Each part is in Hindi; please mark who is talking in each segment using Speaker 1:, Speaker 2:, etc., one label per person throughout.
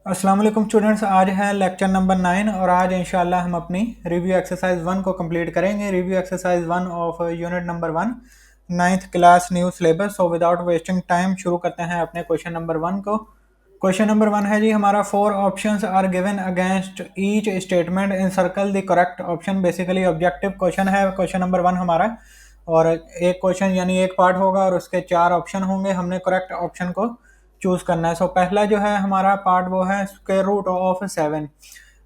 Speaker 1: अस्सलाम वालेकुम स्टूडेंट्स। आज है लेक्चर नंबर 9 और आज इंशाल्लाह हम अपनी रिव्यू एक्सरसाइज 1 को कंप्लीट करेंगे। Review exercise 1 of unit number 1 ninth class new syllabus. So without wasting time शुरू करते हैं अपने क्वेश्चन नंबर 1 को। क्वेश्चन नंबर 1 है जी हमारा, 4 options are given against each statement in circle the correct option. Basically objective question है क्वेश्चन नंबर 1 हमारा, और एक क्वेश्चन यानी एक पार्ट होगा और उसके 4 ऑप्शन होंगे। हमने करेक्ट ऑप्शन को चूज करना है। सो पहला जो है हमारा पार्ट वो है स्क्वायर रूट ऑफ 7।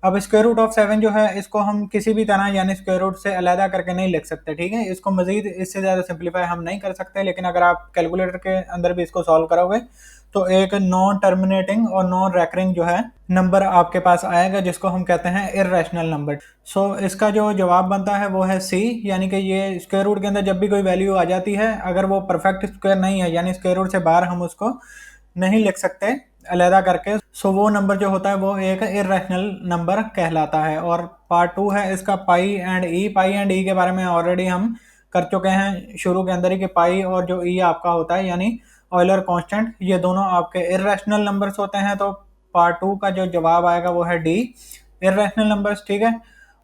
Speaker 1: अब स्क्वायर रूट ऑफ 7 जो है इसको हम किसी भी तरह यानी स्क्वायर रूट से अलहदा करके नहीं लिख सकते, ठीक है। इसको मजीद इससे ज़्यादा सिंप्लीफाई हम नहीं कर सकते, लेकिन अगर आप कैलकुलेटर के अंदर भी इसको सॉल्व करोगे तो एक नॉन टर्मिनेटिंग और नॉन रैकरिंग जो है नंबर आपके पास आएगा, जिसको हम कहते हैं इर्रेशनल नंबर। सो इसका जो जवाब बनता है वो है सी, यानी कि ये स्क्वायर रूट के अंदर जब भी कोई वैल्यू आ जाती है, अगर वो परफेक्ट स्क्वायर नहीं है यानी स्क्वायर रूट से बाहर हम उसको नहीं लिख सकते अलहदा करके, सो वो नंबर जो होता है वो एक इर्रेशनल नंबर कहलाता है। और पार्ट 2 है इसका पाई एंड ई। पाई एंड ई के बारे में ऑलरेडी हम कर चुके हैं शुरू के अंदर ही, कि पाई और जो ई आपका होता है यानी ऑयलर कांस्टेंट, ये दोनों आपके इर्रेशनल नंबर्स होते हैं। तो पार्ट 2 का जो जवाब आएगा वो है डी, इर्रेशनल नंबर्स, ठीक है।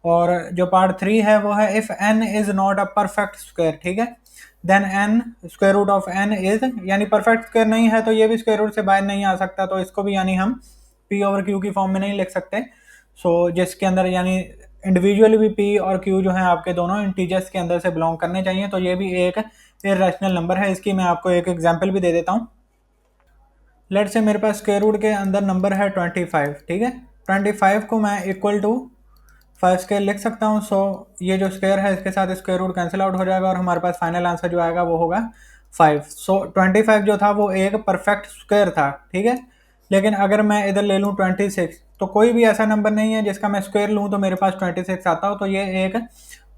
Speaker 1: और जो पार्ट 3 है वो है if n is not a perfect square, ठीक है, then n square root of n is, यानी परफेक्ट स्क्वायर नहीं है तो ये भी स्क्वायर रूट से बाहर नहीं आ सकता, तो इसको भी यानी हम पी ओवर क्यू की फॉर्म में नहीं लिख सकते। सो जिसके अंदर यानी इंडिविजुअली भी पी और क्यू जो है आपके दोनों इंटीजर्स के अंदर से बिलोंग करने चाहिए, तो ये भी एक इर्रेशनल नंबर है। इसकी मैं आपको एक एग्जांपल भी दे देता हूँ। लेट से मेरे पास स्क्वायर रूट के अंदर नंबर है 25, ठीक है। 25 को मैं इक्वल टू 5 स्क्वायर लिख सकता हूँ। सो ये जो स्क्वायर है इसके साथ स्क्वायर रूट कैंसिल आउट हो जाएगा और हमारे पास फाइनल आंसर जो आएगा वो होगा 5। सो 25 जो था वो एक परफेक्ट स्क्वायर था, ठीक है। लेकिन अगर मैं इधर ले लूँ 26, तो कोई भी ऐसा नंबर नहीं है जिसका मैं स्क्वायर लूँ तो मेरे पास 26 आता हो, तो ये एक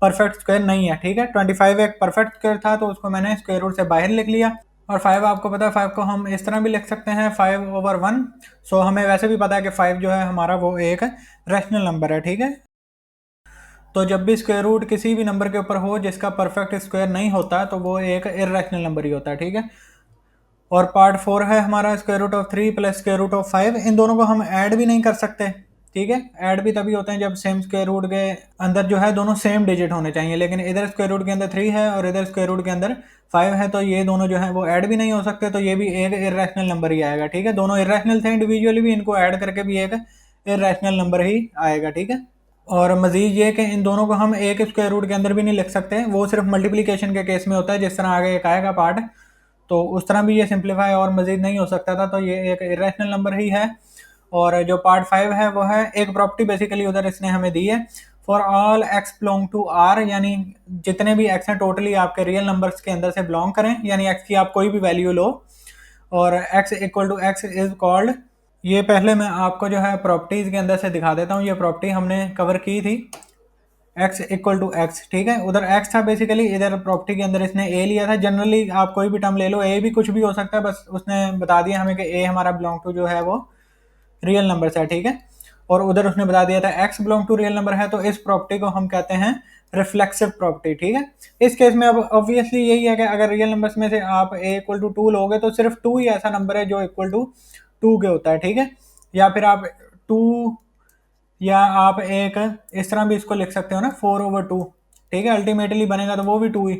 Speaker 1: परफेक्ट स्क्वायर नहीं है, ठीक है। 25 एक परफेक्ट स्क्वायर था तो उसको मैंने स्क्वायर रूट से बाहर लिख लिया। और 5 आपको पता है 5 को हम इस तरह भी लिख सकते हैं 5/1। सो हमें वैसे भी पता है कि 5 जो है हमारा वो एक रैशनल नंबर है, ठीक है। तो जब भी स्क्वायर रूट किसी भी नंबर के ऊपर हो जिसका परफेक्ट स्क्वायर नहीं होता तो वो एक इर्रेशनल नंबर ही होता है, ठीक है। और पार्ट 4 है हमारा square root of 3 plus square root of 5। इन दोनों को हम ऐड भी नहीं कर सकते, ठीक है। ऐड भी तभी होते हैं जब सेम स्क्वायर रूट के अंदर जो है दोनों सेम डिजिट होने चाहिए, लेकिन इधर स्क्वायर रूट के अंदर 3 है और इधर स्क्वायर रूट के अंदर 5 है, तो ये दोनों जो है वो ऐड भी नहीं हो सकते, तो ये भी एक इर्रेशनल नंबर ही आएगा, ठीक है। दोनों इर्रेशनल थे इंडिविजुअली भी, इनको ऐड करके भी एक इर्रेशनल नंबर ही आएगा, ठीक है। और मजीद ये कि इन दोनों को हम एक स्क्वायर रूट के अंदर भी नहीं लिख सकते, वो सिर्फ मल्टीप्लिकेशन के केस में होता है, जिस तरह आगे एक आएगा पार्ट, तो उस तरह भी ये सिंप्लीफाई और मजीद नहीं हो सकता था, तो ये एक इरेशनल नंबर ही है। और जो पार्ट 5 है वो है एक प्रॉपर्टी बेसिकली उधर इसने हमें दी है, for all x belong to R, यानी जितने भी एक्स हैं टोटली आपके रियल नंबर्स के अंदर से बिलोंग करें, यानी एक्स की आप कोई भी वैल्यू लो और x equal to x is called. ये पहले मैं आपको जो है प्रॉपर्टीज के अंदर से दिखा देता हूँ। ये प्रॉपर्टी हमने कवर की थी, एक्स इक्वल टू एक्स, ठीक है। उधर एक्स था बेसिकली, इधर प्रॉपर्टी के अंदर इसने ए लिया था। जनरली आप कोई भी टर्म ले लो, ए भी कुछ भी हो सकता है, बस उसने बता दिया हमें कि ए हमारा बिलोंग टू जो है वो रियल नंबर है, ठीक है। और उधर उसने बता दिया था x belong to real number है, तो इस प्रॉपर्टी को हम कहते हैं रिफ्लेक्सिव प्रॉपर्टी, ठीक है। इस केस में अब ऑब्वियसली यही है कि अगर रियल नंबर्स में से आप ए इक्वल टू 2 लोगे तो सिर्फ 2 ही ऐसा नंबर है जो इक्वल टू 2 के होता है, ठीक है। या फिर आप 2, या आप एक इस तरह भी इसको लिख सकते हो ना 4/2, ठीक है। अल्टीमेटली बनेगा तो वो भी 2 ही,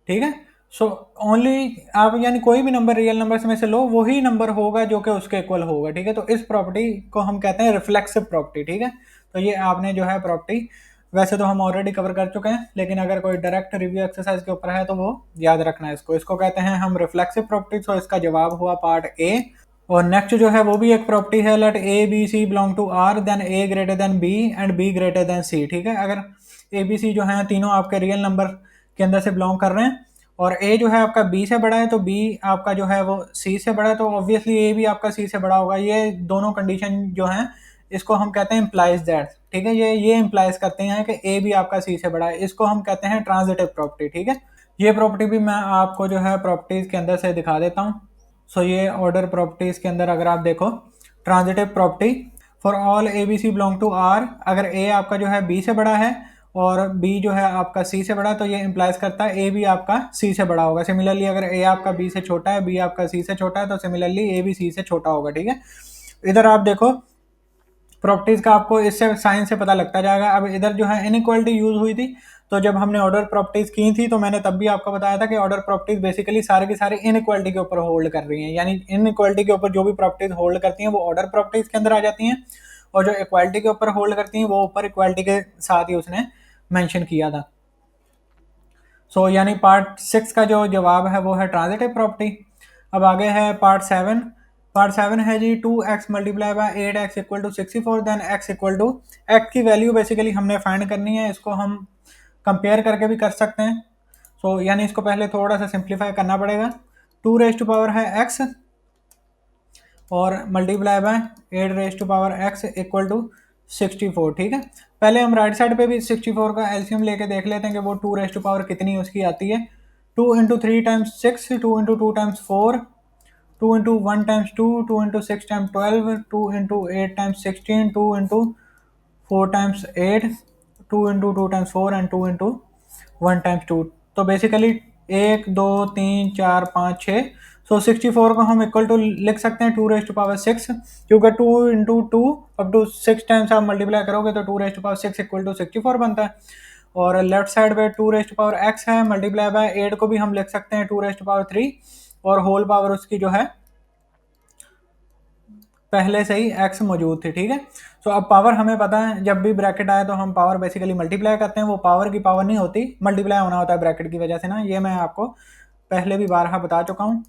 Speaker 1: ठीक है। सो ओनली आप यानी कोई भी नंबर रियल नंबर्स में से लो, वही नंबर होगा जो कि उसके इक्वल होगा, ठीक है। तो इस प्रॉपर्टी को हम कहते हैं रिफ्लेक्सिव प्रॉपर्टी, ठीक है। तो ये आपने जो है प्रॉपर्टी वैसे तो हम ऑलरेडी कवर कर चुके हैं, लेकिन अगर कोई डायरेक्ट रिव्यू एक्सरसाइज के ऊपर है तो वो याद रखना है इसको। इसको कहते हैं हम रिफ्लेक्सिव प्रॉपर्टी। तो इसका जवाब हुआ पार्ट ए। और नेक्स्ट जो है वो भी एक प्रॉपर्टी है, let A B C belong to R then A greater than B and B greater than C, ठीक है। अगर ए बी सी जो है तीनों आपके रियल नंबर के अंदर से बिलोंग कर रहे हैं और ए जो है आपका बी से बड़ा है तो बी आपका जो है वो सी से बड़ा है, तो ऑब्वियसली ए भी आपका सी से बड़ा होगा। ये दोनों कंडीशन जो है इसको हम कहते हैं इम्प्लाइज दैट, ठीक है। ये इम्प्लाइज करते हैं कि ए भी आपका सी से बड़ा है, इसको हम कहते हैं ट्रांजिटिव प्रॉपर्टी, ठीक है। ये प्रॉपर्टी भी मैं आपको जो है प्रॉपर्टीज के अंदर से दिखा देता हूँ। सो ये ऑर्डर प्रॉपर्टीज के अंदर अगर आप देखो, transitive property for all a B C belong to R, अगर ए आपका जो है बी से बड़ा है और बी जो है आपका सी से बड़ा, तो ये इम्प्लाइज करता है ए भी आपका सी से बड़ा होगा। सिमिलरली अगर ए आपका बी से छोटा है, बी आपका सी से छोटा है, तो सिमिलरली ए भी सी से छोटा होगा, ठीक है। इधर आप देखो प्रॉपर्टीज का आपको इससे साइन से पता लगता जाएगा। अब इधर जो है इनइक्वालिटी यूज हुई थी, तो जब हमने ऑर्डर प्रॉपर्टीज की थी तो मैंने तब भी आपको बताया था कि ऑर्डर प्रॉपर्टीज बेसिकली सारे की सारी इनइक्वालिटी के ऊपर होल्ड कर रही हैं, यानी इनइक्वालिटी के ऊपर जो भी प्रॉपर्टीज होल्ड करती हैं वो ऑर्डर प्रॉपर्टीज के अंदर आ जाती हैं, और जो इक्वालिटी के ऊपर होल्ड करती हैं वो ऊपर इक्वालिटी के साथ ही उसने मेंशन किया था। यानी पार्ट 6 का जो जवाब है वो है ट्रांजिटिव प्रॉपर्टी। अब आगे है पार्ट 7। पार्ट 7 है जी 2x multiply by 8x equal to 64, देन x इक्वल टू, x की वैल्यू बेसिकली हमने फाइंड करनी है। इसको हम कंपेयर करके भी कर सकते हैं। यानी इसको पहले थोड़ा सा सिंप्लीफाई करना पड़ेगा। 2 रेज टू पावर है x और multiply by 8 raise to power x equal to 64, ठीक है। पहले हम राइट साइड पे भी 64 का एलसीएम लेके देख लेते हैं कि वो 2 रेज टू पावर कितनी उसकी आती है। 2 into 3 times 6, 2 into 2 times 4, 2 into 1 times 2, 2 into 6 times 12, 2 into 8 times 16, 2 into 4 times 8, 2 into 2 times 4 and 2 into 1 times 2। तो बेसिकली 1 2 3 4 5 6, 64 को हम इक्वल टू लिख सकते हैं 2 रेज टू पावर 6, क्योंकि 2 इंटू 2 अप टू 6 टाइम्स आप मल्टीप्लाई करोगे तो 2 raise to power 6 equal to 64 बनता है। और लेफ्ट साइड पे 2 रेज टू पावर x है, मल्टीप्लाई बाय 8 को भी हम लिख सकते हैं 2 रेज टू पावर 3, और होल पावर उसकी जो है पहले से ही x मौजूद थी, ठीक है। अब पावर हमें पता है, जब भी ब्रैकेट आए तो हम पावर बेसिकली मल्टीप्लाई करते हैं, वो पावर की पावर नहीं होती, मल्टीप्लाई होना होता है ब्रैकेट की वजह से ना, ये मैं आपको पहले भी बारहा बता चुका हूँ।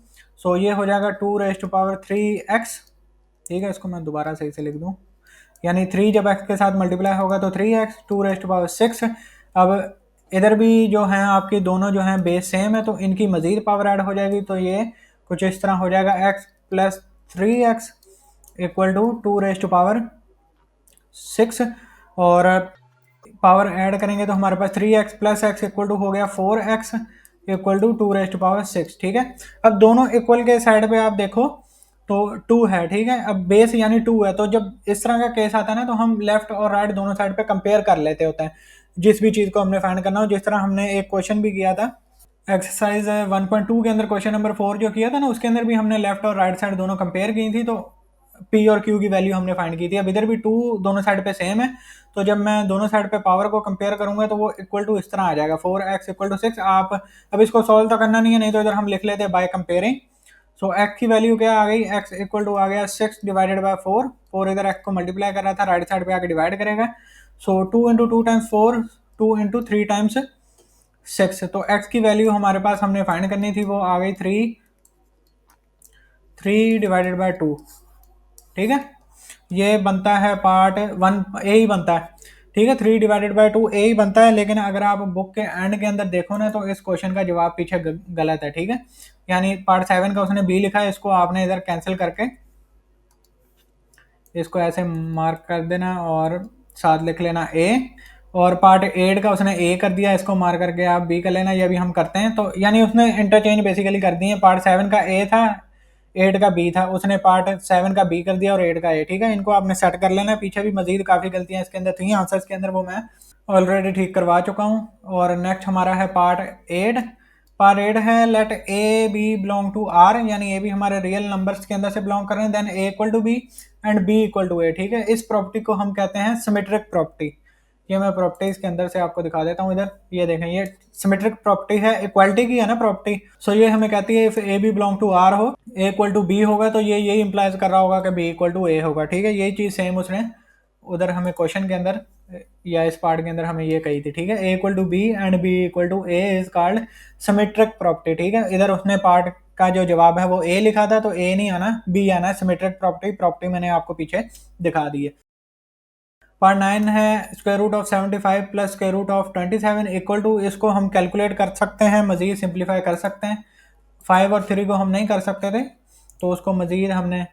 Speaker 1: ये हो जाएगा 2 रेज टू पावर 3x, ठीक है। इसको मैं दोबारा सही से लिख दूँ, यानी 3 जब x के साथ मल्टीप्लाई होगा तो 3x, 2 रेज टू पावर 6। अब इधर भी जो है आपकी दोनों जो है बेस सेम है, तो इनकी मजीद पावर ऐड हो जाएगी, तो ये कुछ इस तरह हो जाएगा x plus 3x equal to 2 raise to power 6, और पावर ऐड करेंगे तो हमारे पास 3x plus x equal to हो गया 4x equal to 2 raise to power 6, ठीक है। अब दोनों इक्वल के साइड पे आप देखो तो 2 है, ठीक है। अब बेस यानी 2 है, तो जब इस तरह का केस आता है ना तो हम लेफ्ट और राइट दोनों साइड पे कंपेयर कर लेते होते हैं, जिस भी चीज़ को हमने फाइंड करना हो। जिस तरह हमने एक क्वेश्चन भी किया था एक्सरसाइज 1.2 के अंदर, क्वेश्चन नंबर 4 जो किया था ना, उसके अंदर भी हमने लेफ्ट और राइट साइड दोनों कंपेयर की थी, तो पी और क्यू की वैल्यू हमने फाइंड की थी। अब इधर भी 2 दोनों साइड पे सेम है, तो जब मैं दोनों साइड पे पावर को कंपेयर करूंगा तो वो इक्वल टू इस तरह आ जाएगा 4x इक्वल टू 6। आप अब इसको सॉल्व तो करना नहीं है, नहीं तो इधर हम लिख लेते हैं बाय कंपेयरिंग। x की वैल्यू क्या आ गई, x इक्वल टू आ गया 6 डिवाइडेड बाय 4, 4 इधर x को मल्टीप्लाई कर रहा था, राइट साइड पे आके डिवाइड करेगा। 2 इंटू 2 टाइम्स 4, 2 इंटू 3 टाइम्स 6, तो x की वैल्यू हमारे पास हमने फाइंड करनी थी, वो आ गई 3 डिवाइडेड बाय 2, ठीक है। ये बनता है पार्ट 1 ए ही बनता है, ठीक है। 3 डिवाइडेड बाय 2 ए ही बनता है, लेकिन अगर आप बुक के एंड के अंदर देखो ना तो इस क्वेश्चन का जवाब पीछे गलत है, ठीक है। यानी पार्ट 7 का उसने बी लिखा है, इसको आपने इधर कैंसिल करके इसको ऐसे मार्क कर देना और साथ लिख लेना ए, और पार्ट 8 का उसने ए कर दिया, इसको मार्क करके आप बी कर लेना। ये भी हम करते हैं, तो यानी उसने इंटरचेंज बेसिकली कर दिए। पार्ट 7 का ए था, 8 का बी था, उसने पार्ट 7 का बी कर दिया और 8 का ए, ठीक है। इनको आपने सेट कर लेना। पीछे भी मजीद काफ़ी गलतियां इसके अंदर थी आंसर्स के अंदर, वो मैं ऑलरेडी ठीक करवा चुका हूँ। और नेक्स्ट हमारा है पार्ट 8। पार्ट 8 है let A B belong to R, यानी ए बी हमारे रियल नंबर्स के अंदर से बिलोंग कर रहे हैं, then A equal to B and B equal to A, ठीक है। इस प्रॉपर्टी को हम कहते हैं सिमेट्रिक प्रॉपर्टी। ये मैं प्रॉपर्टीज के अंदर से आपको दिखा देता हूँ। इधर ये देखें, ये सिमेट्रिक प्रॉपर्टी है, इक्वालिटी की है ना प्रॉपर्टी। ये हमें कहती है if a B belong to R हो, ए इक्वल टू बी होगा, तो ये यही इंप्लाइज कर रहा होगा कि बी इक्वल टू ए होगा, ठीक है। यही चीज़ सेम उसने उधर हमें क्वेश्चन के अंदर या इस पार्ट के अंदर हमें ये कही थी, ठीक है। A equal to B and B equal to A is called symmetric property, ठीक है। इधर उसने पार्ट का जो जवाब है वो ए लिखा था, तो ए नहीं आना, बी आना है। सिमेट्रिक प्रॉपर्टी मैंने आपको पीछे दिखा दी है। पार्ट 9 है square root of 75 plus square root of 27 equal to, इसको हम कैलकुलेट कर सकते हैं, मजीद सिंप्लीफाई कर सकते हैं। 5 और 3 को हम नहीं कर सकते थे, तो उसको मजीद हमने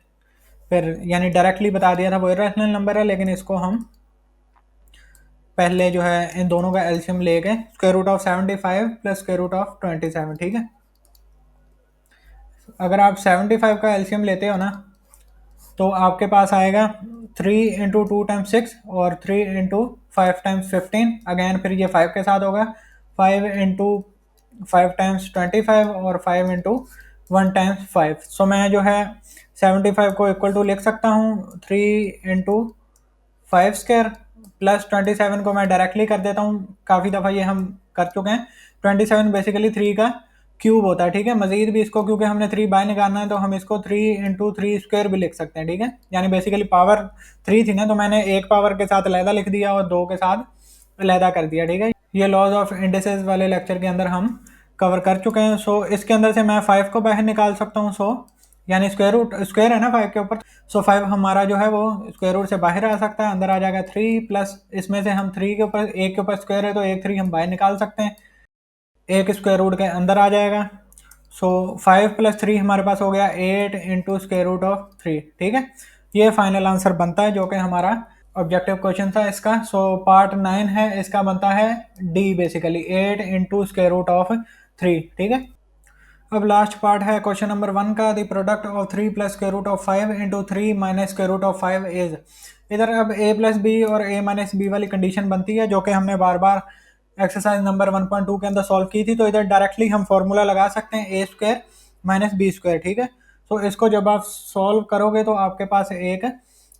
Speaker 1: फिर यानी डायरेक्टली बता दिया था, वो इरेशनल नंबर है, लेकिन इसको हम पहले जो है इन दोनों का एलसीएम लेके square root of 75 plus square root of 27, ठीक है। अगर आप 75 का एलसीएम लेते हो ना तो आपके पास आएगा 3 × 2 × 6 और 3 × 5 × 15 अगेन, फिर ये 5 के साथ होगा, 5 × 5 × 25 और 5 × 1 × 5। सो मैं जो है 75 को इक्वल टू लिख सकता हूँ 3 × 5² प्लस 27 को मैं डायरेक्टली कर देता हूँ, काफ़ी दफ़ा ये हम कर चुके हैं। 27 बेसिकली 3 का क्यूब होता है, ठीक है। मजीद भी इसको क्योंकि हमने 3 बाय निकालना है तो हम इसको 3 × 3² भी लिख सकते हैं, ठीक है। यानी बेसिकली पावर 3 थी ना, तो मैंने एक पावर के साथ अलहदा लिख दिया और 2 के साथ अलहदा कर दिया, ठीक है। ये लॉज ऑफ इंडिसेस वाले लेक्चर के अंदर हम कवर कर चुके हैं। सो इसके अंदर से मैं 5 को बाहर निकाल सकता हूँ। सो यानी स्क्वायर है ना 5 के ऊपर, सो 5 हमारा जो है वो स्क्वायर रूट से बाहर आ सकता है, अंदर आ जाएगा 3 प्लस इसमें से हम 3 के ऊपर, एक के ऊपर स्क्वायर है तो एक 3 हम बाहर निकाल सकते हैं, एक स्क्वायर रूट के अंदर आ जाएगा। सो 5 + 3 हमारे पास हो गया 8 × √3, ठीक है। ये फाइनल आंसर बनता है जो कि हमारा ऑब्जेक्टिव क्वेश्चन था इसका। सो पार्ट 9 है, इसका बनता है डी, बेसिकली 8 × √3, ठीक है। अब लास्ट पार्ट है क्वेश्चन नंबर 1 का, द प्रोडक्ट ऑफ 3 + √5 × 3 - √5 इज। इधर अब a + b और a - b वाली कंडीशन बनती है जो कि हमने बार बार एक्सरसाइज नंबर 1.2 के अंदर सॉल्व की थी। तो इधर डायरेक्टली हम फॉर्मूला लगा सकते हैं a² - b², ठीक है। तो इसको जब आप सॉल्व करोगे तो आपके पास एक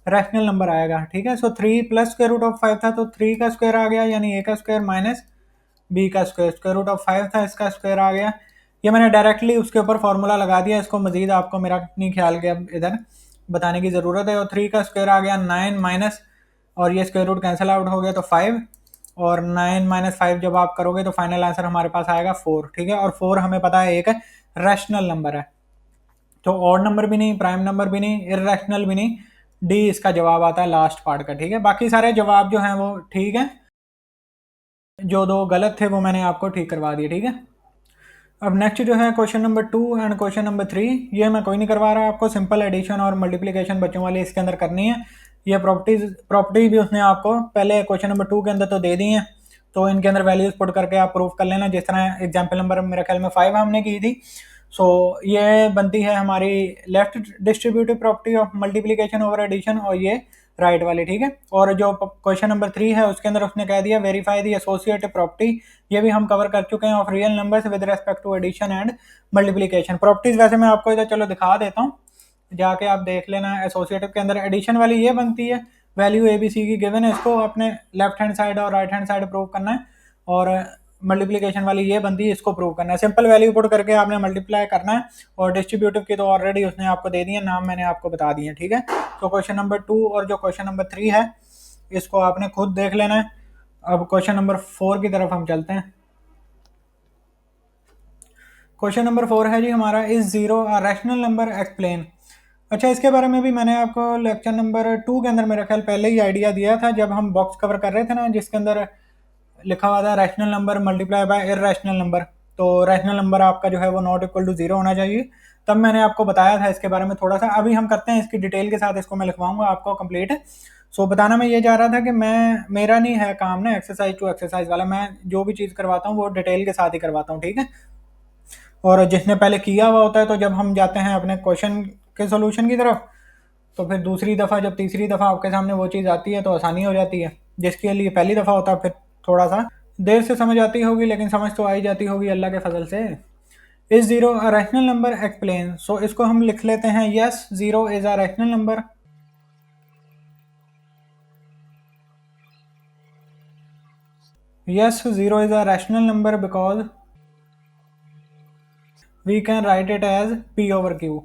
Speaker 1: रैशनल नंबर आएगा, ठीक है। सो 3 + √5 था तो 3 का स्क्वायर आ गया, यानी a का स्क्वायर माइनस b का स्क्वायर, √5 था इसका स्क्वायर आ गया। ये मैंने डायरेक्टली उसके ऊपर फॉर्मूला लगा दिया, इसको मजीद आपको मेरा नहीं ख्याल के अब इधर बताने की ज़रूरत है। और 3 का स्क्वायर आ गया 9 माइनस, और ये स्क्वायर रूट कैंसिल आउट हो गया तो 5, और 9 - 5 जब आप करोगे तो फाइनल आंसर हमारे पास आएगा 4, ठीक है। और 4 हमें पता है एक रैशनल नंबर है, तो ऑड नंबर भी नहीं, प्राइम नंबर भी नहीं, इर्रेशनल भी नहीं, डी इसका जवाब आता है लास्ट पार्ट का, ठीक है। बाकी सारे जवाब जो हैं वो ठीक है, जो 2 गलत थे वो मैंने आपको ठीक करवा दिए, ठीक है। अब नेक्स्ट जो है question number 2 and question number 3, ये मैं कोई नहीं करवा रहा आपको, सिंपल एडिशन और मल्टीप्लिकेशन बच्चों वाली इसके अंदर करनी है। ये प्रॉपर्टीज भी उसने आपको पहले क्वेश्चन नंबर 2 के अंदर तो दे दी हैं, तो इनके अंदर वैल्यूज पुट करके आप प्रूव कर लेना, जिस तरह एग्जाम्पल नंबर मेरे ख्याल में 5 हमने की थी। सो ये बनती है हमारी left distributive property of multiplication over addition, और ये राइट वाली, ठीक है। और जो क्वेश्चन नंबर 3 है उसके अंदर उसने कह दिया वेरीफाई दी एसोसिएटिव प्रॉपर्टी, ये भी हम कवर कर चुके हैं, of real numbers with respect to addition and multiplication. Properties वैसे मैं आपको इधर चलो दिखा देता हूँ, जाके आप देख लेना। एसोसिएटिव के अंदर एडिशन वाली ये बनती है, वैल्यू ए बी सी की गिवन है, इसको अपने लेफ्ट हैंड साइड और राइट हैंड साइड प्रूव करना है, और मल्टीप्लिकेशन वाली ये बनती है, इसको प्रूव करना है। सिंपल वैल्यू पुट करके आपने मल्टीप्लाई करना है, और डिस्ट्रीब्यूटिव की तो ऑलरेडी उसने आपको दे दी है, नाम मैंने आपको बता दिए हैं, ठीक है। तो क्वेश्चन नंबर 2 और जो क्वेश्चन नंबर 3 है इसको आपने खुद देख लेना है। अब क्वेश्चन नंबर 4 की तरफ हम चलते हैं। क्वेश्चन नंबर 4 है जी हमारा, is zero a rational number, explain. अच्छा, इसके बारे में भी मैंने आपको लेक्चर नंबर 2 के अंदर मेरा ख्याल पहले ही आइडिया दिया था, जब हम बॉक्स कवर कर रहे थे ना, जिसके अंदर लिखा हुआ था rational number multiply by irrational number. तो रैशनल नंबर आपका जो है वो नॉट इक्वल टू 0 होना चाहिए, तब मैंने आपको बताया था इसके बारे में थोड़ा सा। अभी हम करते हैं इसकी डिटेल के साथ, इसको मैं लिखवाऊंगा आपको कंप्लीट। सो बताना मैं ये जा रहा था कि मेरा नहीं है काम ना एक्सरसाइज टू एक्सरसाइज वाला, मैं जो भी चीज़ करवाता हूँ वो डिटेल के साथ ही करवाता हूँ, ठीक है। और जिसने पहले किया हुआ होता है, तो जब हम जाते हैं अपने क्वेश्चन के सोल्यूशन की तरफ, तो फिर दूसरी दफ़ा जब तीसरी दफ़ा आपके सामने वो चीज़ आती है तो आसानी हो जाती है। जिसके लिए पहली दफ़ा होता है फिर थोड़ा सा देर से समझ आती होगी, लेकिन समझ तो आ ही जाती होगी अल्लाह के फजल से। Is zero a rational number, explain. So इसको हम लिख लेते हैं, yes zero is a rational number. Yes zero is a rational number because we can write it as P over Q.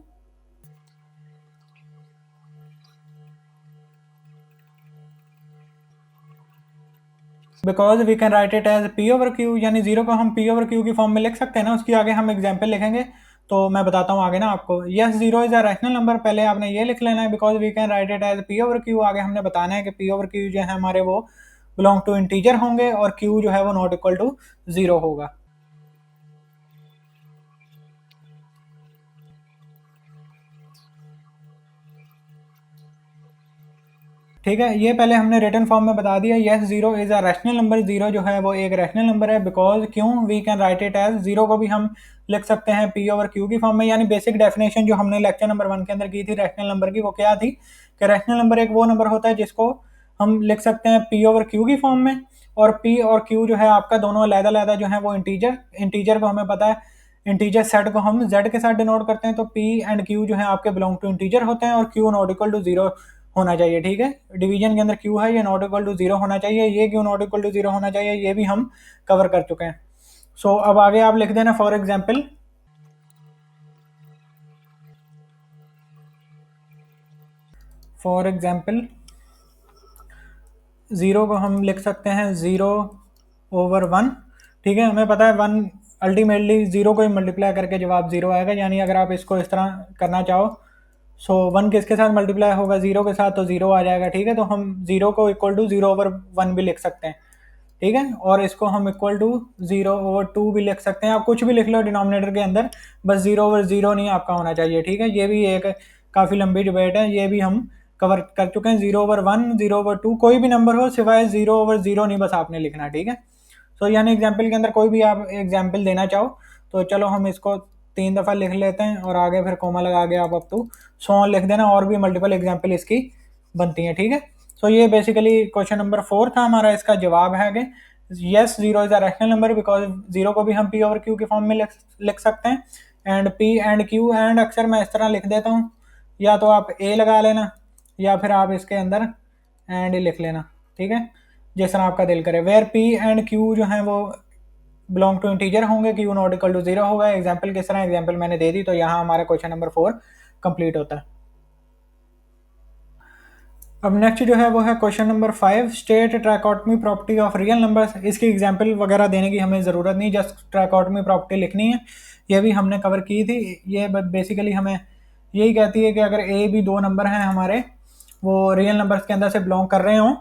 Speaker 1: Because we can write it as P over Q, यानी जीरो को हम पी ओवर क्यू की फॉर्म में लिख सकते हैं ना, उसकी आगे हम एग्जाम्पल लिखेंगे। तो मैं बताता हूँ आगे ना आपको। Yes zero is a rational number, पहले आपने ये लिख लेना है, because we can write it as P over q. आगे हमने बताना है कि पी ओवर क्यू जो है हमारे वो बिलोंग टू इंटीजर होंगे, और क्यू जो है वो नॉट इक्वल टू 0 होगा। ठीक है, ये पहले हमने रिटन फॉर्म में बता दिया। Yes zero is a rational number, zero जो है वो एक रैशनल नंबर है, बिकॉज क्यों, we can write it as, zero को भी हम लिख सकते हैं पी ओवर क्यू की फॉर्म में। यानी बेसिक डेफिनेशन जो हमने लेक्चर नंबर 1 के अंदर की थी रैशनल नंबर की, वो क्या थी कि रैशनल नंबर एक वो नंबर होता है जिसको हम लिख सकते हैं पी ओवर क्यू की फॉर्म में, और पी और क्यू जो है आपका दोनों अलग-अलग जो है वो इंटीजर को हमें पता है, इंटीजर सेट को हम z के साथ डिनोट करते हैं, तो p एंड q जो है आपके बिलोंग टू इंटीजर होते हैं, और q not equal to zero होना चाहिए। ठीक है, डिवीजन के अंदर q है, ये नॉट इक्वल टू जीरो होना चाहिए, ये q not equal to zero होना चाहिए, ये भी हम कवर कर चुके हैं। सो अब आगे आप लिख देना फॉर एग्जाम्पल, जीरो को हम लिख सकते हैं जीरो ओवर वन। ठीक है, हमें पता है वन अल्टीमेटली जीरो को ही मल्टीप्लाई करके जवाब जीरो आएगा, यानी अगर आप इसको इस तरह करना चाहो, सो वन किसके साथ मल्टीप्लाई होगा, जीरो के साथ, तो जीरो आ जाएगा। ठीक है, तो हम जीरो को equal to zero over one भी लिख सकते हैं। ठीक है, और इसको हम equal to zero over two भी लिख सकते हैं, आप कुछ भी लिख लो डिनोमिनेटर के अंदर, बस जीरो ओवर जीरो नहीं आपका होना चाहिए। ठीक है, ये भी एक काफ़ी लंबी डिबेट है, ये भी हम कवर कर चुके हैं। Zero over one, zero over two, कोई भी नंबर हो सिवाय जीरो ओवर जीरो नहीं, बस आपने लिखना। ठीक है, सो यानी एग्जाम्पल के अंदर कोई भी आप एग्जाम्पल देना चाहो, तो चलो हम इसको 3 दफ़ा लिख लेते हैं, और आगे फिर कोमा लगा के आप अप टू सो लिख देना, और भी मल्टीपल एग्जाम्पल इसकी बनती हैं। ठीक है, सो ये बेसिकली क्वेश्चन नंबर 4 था हमारा, इसका जवाब है कि yes zero is a rational number, because zero को भी हम पी ओवर क्यू की फॉर्म में लिख सकते हैं, and P and Q, and अक्सर मैं इस तरह लिख देता हूँ, या तो आप ए लगा लेना, या फिर आप इसके अंदर एंड लिख लेना। ठीक है, जिस तरह आपका दिल करे, वेयर पी एंड क्यू जो है वो बिलोंग टू इंटीजर होंगे, q not equal to zero होगा। एग्जाम्पल किस तरह, एग्जाम्पल मैंने दे दी, तो यहाँ हमारा क्वेश्चन नंबर 4 कंप्लीट होता है। अब नेक्स्ट जो है वो है question number 5, state trichotomy property of real numbers. इसकी एग्जांपल वगैरह देने की हमें ज़रूरत नहीं, जस्ट ट्राइकोटमी प्रॉपर्टी लिखनी है, ये भी हमने कवर की थी। ये बेसिकली हमें यही कहती है कि अगर ए बी दो नंबर हैं हमारे, वो रियल नंबर्स के अंदर से बिलोंग कर रहे हों,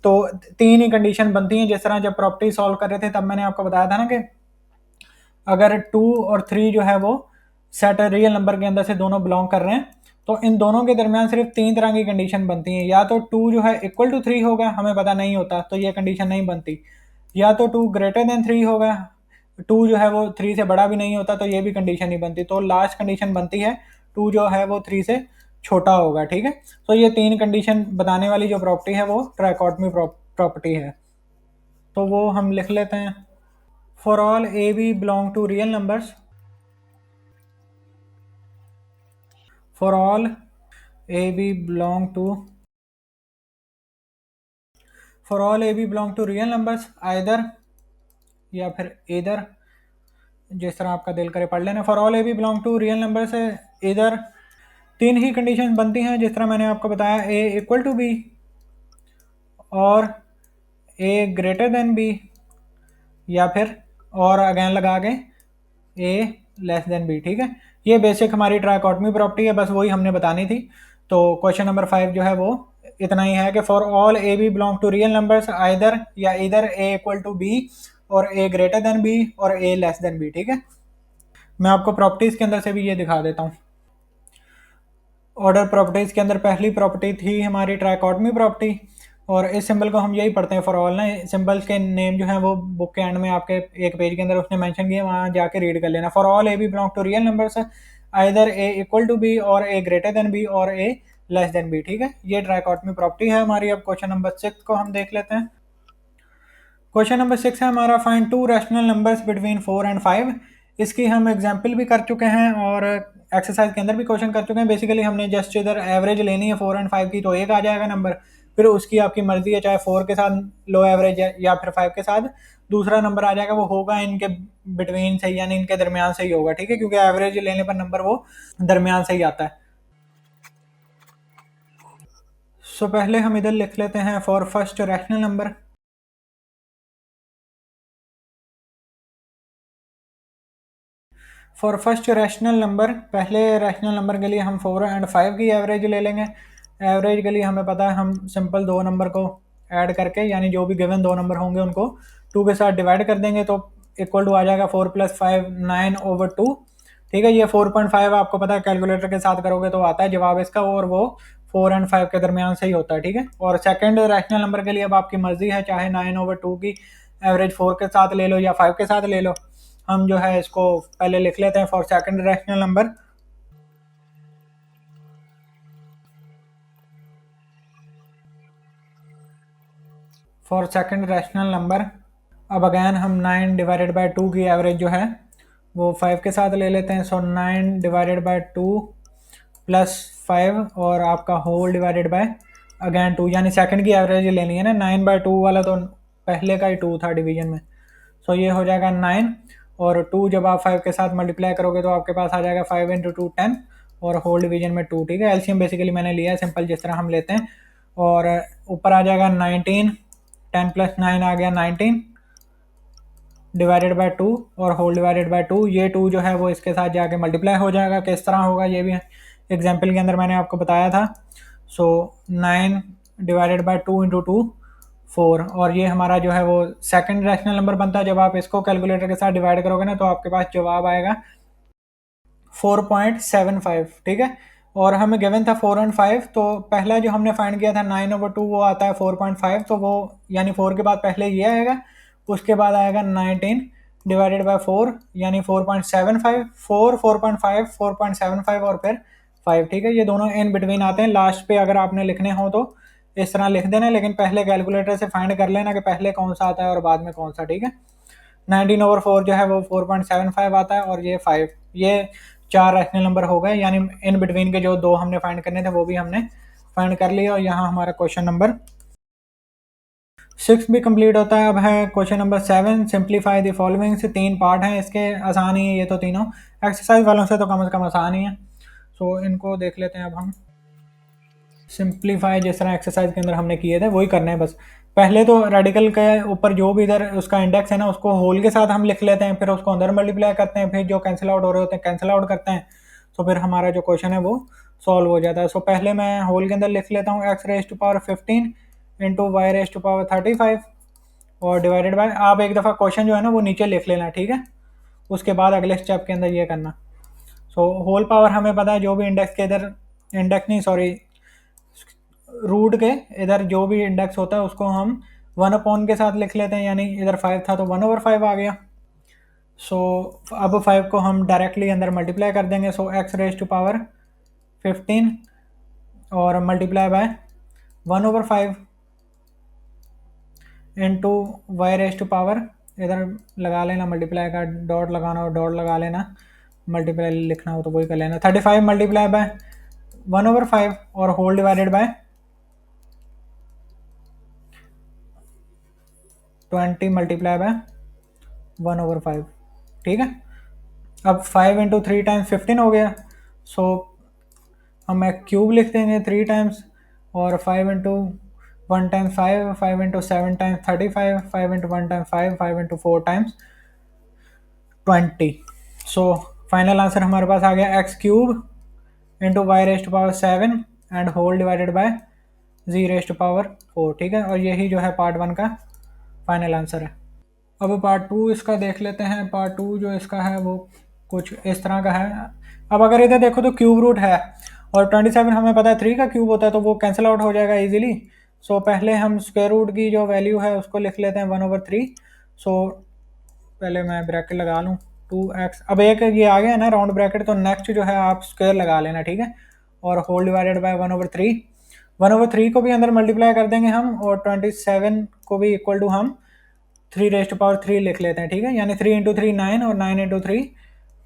Speaker 1: तो 3 ही कंडीशन बनती हैं। जिस तरह जब प्रॉपर्टी सॉल्व कर रहे थे तब मैंने आपको बताया था ना कि अगर 2 और 3 जो है वो सेट रियल नंबर के अंदर से दोनों बिलोंग कर रहे हैं, तो इन दोनों के दरमियान सिर्फ 3 तरह की कंडीशन बनती हैं। या तो 2 जो है इक्वल टू 3 होगा, हमें पता नहीं होता, तो ये कंडीशन नहीं बनती। या तो 2 ग्रेटर देन 3 होगा, 2 जो है वो 3 से बड़ा भी नहीं होता, तो ये भी कंडीशन नहीं बनती। तो लास्ट कंडीशन बनती है 2 जो है वो 3 से छोटा होगा। ठीक है, तो ये 3 कंडीशन बताने वाली जो प्रॉपर्टी है वो ट्राइकोटमी प्रॉपर्टी है, तो वो हम लिख लेते हैं। For all a B belong to real numbers, for all a b belong to for all a b belong to real numbers either, या फिर इधर, जिस तरह आपका दिल करे पढ़ लेना। For all a B belong to real number से इधर 3 ही कंडीशन बनती हैं, जिस तरह मैंने आपको बताया, ए इक्वल टू बी, और ए ग्रेटर देन बी, या फिर और अगेन लगा के ए लेस देन बी। ठीक है, ये बेसिक हमारी ट्राइकोटमी प्रॉपर्टी है, बस वही हमने बतानी थी। तो क्वेश्चन नंबर 5 जो है वो इतना ही है कि for all a B belong to real numbers either, या इधर ए इक्वल टू बी, और ए ग्रेटर देन बी, और ए लेस देन बी। ठीक है, मैं आपको प्रॉपर्टीज़ के अंदर से भी ये दिखा देता हूँ। ऑर्डर प्रॉपर्टीज़ के अंदर पहली प्रॉपर्टी थी हमारी ट्राइकोटमी प्रॉपर्टी, और इस सिंबल को हम यही पढ़ते हैं फॉर ऑल ना। सिंबल्स के नेम जो है वो बुक के एंड में आपके एक पेज के अंदर उसने मेंशन किए, वहाँ जाके रीड कर लेना। For all a B belong to real numbers either a equal to b, और ए ग्रेटर देन बी, और ए लेस देन बी। ठीक है, ये ट्राइकोटमी प्रॉपर्टी है हमारी। अब क्वेश्चन नंबर 6 को हम देख लेते हैं। क्वेश्चन नंबर 6 है हमारा, find 2 rational numbers between 4 and 5। इसकी हम एग्जाम्पल भी कर चुके हैं, और एक्सरसाइज के अंदर भी क्वेश्चन कर चुके हैं। बेसिकली हमने जस्ट इधर एवरेज लेनी है 4 एंड 5 की, तो एक आ जाएगा नंबर, फिर उसकी आपकी मर्जी है, चाहे 4 के साथ लो एवरेज है या फिर 5 के साथ दूसरा नंबर आ जाएगा, वो होगा इनके बिटवीन से, यानी इनके दरमियान से ही होगा। ठीक है, क्योंकि एवरेज लेने पर नंबर वो दरमियान से ही आता है। सो पहले हम इधर लिख लेते हैं for first rational number. For first rational number, पहले रैशनल नंबर के लिए हम 4 एंड 5 की एवरेज ले लेंगे। एवरेज के लिए हमें पता है हम सिंपल दो नंबर को ऐड करके, यानी जो भी गिवन दो नंबर होंगे उनको 2 के साथ डिवाइड कर देंगे, तो इक्वल टू आ जाएगा 4 + 5 9 ओवर 2। ठीक है, ये 4.5 आपको पता है कैलकुलेटर के साथ करोगे तो आता है जवाब इसका, और वो 4 एंड 5 के दरमियान से ही होता है, ठीक है। और सेकंड रैशनल नंबर के लिए अब आपकी मर्जी है, चाहे 9/2 की एवरेज 4 के साथ ले लो या 5 के साथ ले लो। हम जो है इसको पहले लिख लेते हैं for second rational number. For second rational number अब अगैन हम 9/2 की एवरेज जो है वो 5 के साथ ले लेते हैं। सो 9/2 प्लस 5 और आपका होल डिवाइडेड बाय अगैन 2, यानी सेकंड की एवरेज लेनी है ना। 9/2 वाला तो पहले का ही 2 था डिवीजन में। सो ये हो जाएगा 9 और 2 जब आप 5 के साथ मल्टीप्लाई करोगे तो आपके पास आ जाएगा 5 × 2 10 और होल डिवीजन में 2, ठीक है। एलसीएम बेसिकली मैंने लिया है सिंपल जिस तरह हम लेते हैं। और ऊपर आ जाएगा 19, 10 + 9 आ गया 19 डिवाइडेड बाय 2 और होल डिवाइडेड बाय 2। ये 2 जो है वो इसके साथ जाके मल्टीप्लाई हो जाएगा। किस तरह होगा ये भी एग्जाम्पल के अंदर मैंने आपको बताया था। सो 9/2 × 2 4 और ये हमारा जो है वो सेकंड रैशनल नंबर बनता है। जब आप इसको कैलकुलेटर के साथ डिवाइड करोगे ना तो आपके पास जवाब आएगा 4.75, ठीक है। और हमें गिवन था 4 और 5, तो पहला जो हमने फाइंड किया था 9/2 वो आता है 4.5, तो वो यानी 4 के बाद पहले ये आएगा, उसके बाद आएगा 19 डिवाइडेड बाय 4 यानी 4.75, 4, 4.5, 4.75 और फिर 5, ठीक है। ये दोनों इन बिटवीन आते हैं। लास्ट पे अगर आपने लिखने हो तो इस तरह लिख देना, लेकिन पहले कैलकुलेटर से फाइंड कर लेना कि पहले कौन सा आता है और बाद में कौन सा, ठीक है। 19/4 जो है वो 4.75 आता है और ये 5। ये 4 रैशनल नंबर हो गए, यानी इन बिटवीन के जो 2 हमने फाइंड करने थे वो भी हमने फाइंड कर लिया। और यहाँ हमारा क्वेश्चन नंबर 6 भी कंप्लीट होता है। अब है question number 7, simplify the following. से 3 पार्ट हैं इसके, आसान ही है ये तो तीनों। एक्सरसाइज वालों से तो कम से कम आसान ही है। सो इनको देख लेते हैं अब हम। सिंप्लीफाई जिस तरह एक्सरसाइज के अंदर हमने किए थे वही करने हैं बस। पहले तो रेडिकल के ऊपर जो भी इधर उसका इंडेक्स है ना उसको होल के साथ हम लिख लेते हैं, फिर उसको अंदर मल्टीप्लाई करते हैं, फिर जो कैंसिल आउट हो रहे होते हैं कैंसिल आउट करते हैं, तो फिर हमारा जो क्वेश्चन है वो सॉल्व हो जाता है। सो पहले मैं होल के अंदर लिख लेता हूँ x⁻15 × y⁻35 और डिवाइडेड बाय, आप एक दफ़ा क्वेश्चन जो है ना वो नीचे लिख लेना, ठीक है। उसके बाद अगले स्टेप के अंदर ये करना। सो होल पावर हमें पता है, जो भी इंडेक्स के इधर, इंडेक्स नहीं सॉरी, रूट के इधर जो भी इंडेक्स होता है उसको हम 1/, के साथ लिख लेते हैं, यानी इधर 5 था तो 1/5 आ गया। सो अब 5 को हम डायरेक्टली अंदर मल्टीप्लाई कर देंगे। सो x⁻15 और मल्टीप्लाई बाय 1/5 इंटू y⁻, इधर लगा लेना मल्टीप्लाई का डॉट लगाना और डॉट लगा लेना, मल्टीप्लाई लिखना हो तो वही कर लेना। 35 मल्टीप्लाई बाय 1/5 और whole divided by 20 multiply by 1/5, ठीक है। अब 5 × 3 × 15 हो गया। सो हम एक क्यूब लिख देंगे 3 टाइम्स और 5 × 1 × 5, 5 × 7 × 35, 5 × 1 × 5, 5 × 4 × 20। सो फाइनल आंसर हमारे पास आ गया x³ × y⁻7 and whole divided bye z⁴, ठीक है। और यही जो है पार्ट 1 का फाइनल आंसर है। अब पार्ट 2 इसका देख लेते हैं। पार्ट 2 जो इसका है वो कुछ इस तरह का है। अब अगर इधर देखो तो क्यूब रूट है और 27 हमें पता है 3 का क्यूब होता है, तो वो कैंसिल आउट हो जाएगा इजीली। सो पहले हम स्क्वायर रूट की जो वैल्यू है उसको लिख लेते हैं 1/3। सो पहले मैं ब्रैकेट लगा लूँ 2x। अब एक ये आ गया ना राउंड ब्रैकेट, तो नेक्स्ट जो है आप स्क्वायर लगा लेना, ठीक है। और होल डिवाइडेड बाय 1/3, 1/3 को भी अंदर मल्टीप्लाई कर देंगे हम और 27 को भी इक्वल टू हम 3⁻³ लिख लेते हैं, ठीक है। यानी 3 × 3 9 और 9 × 3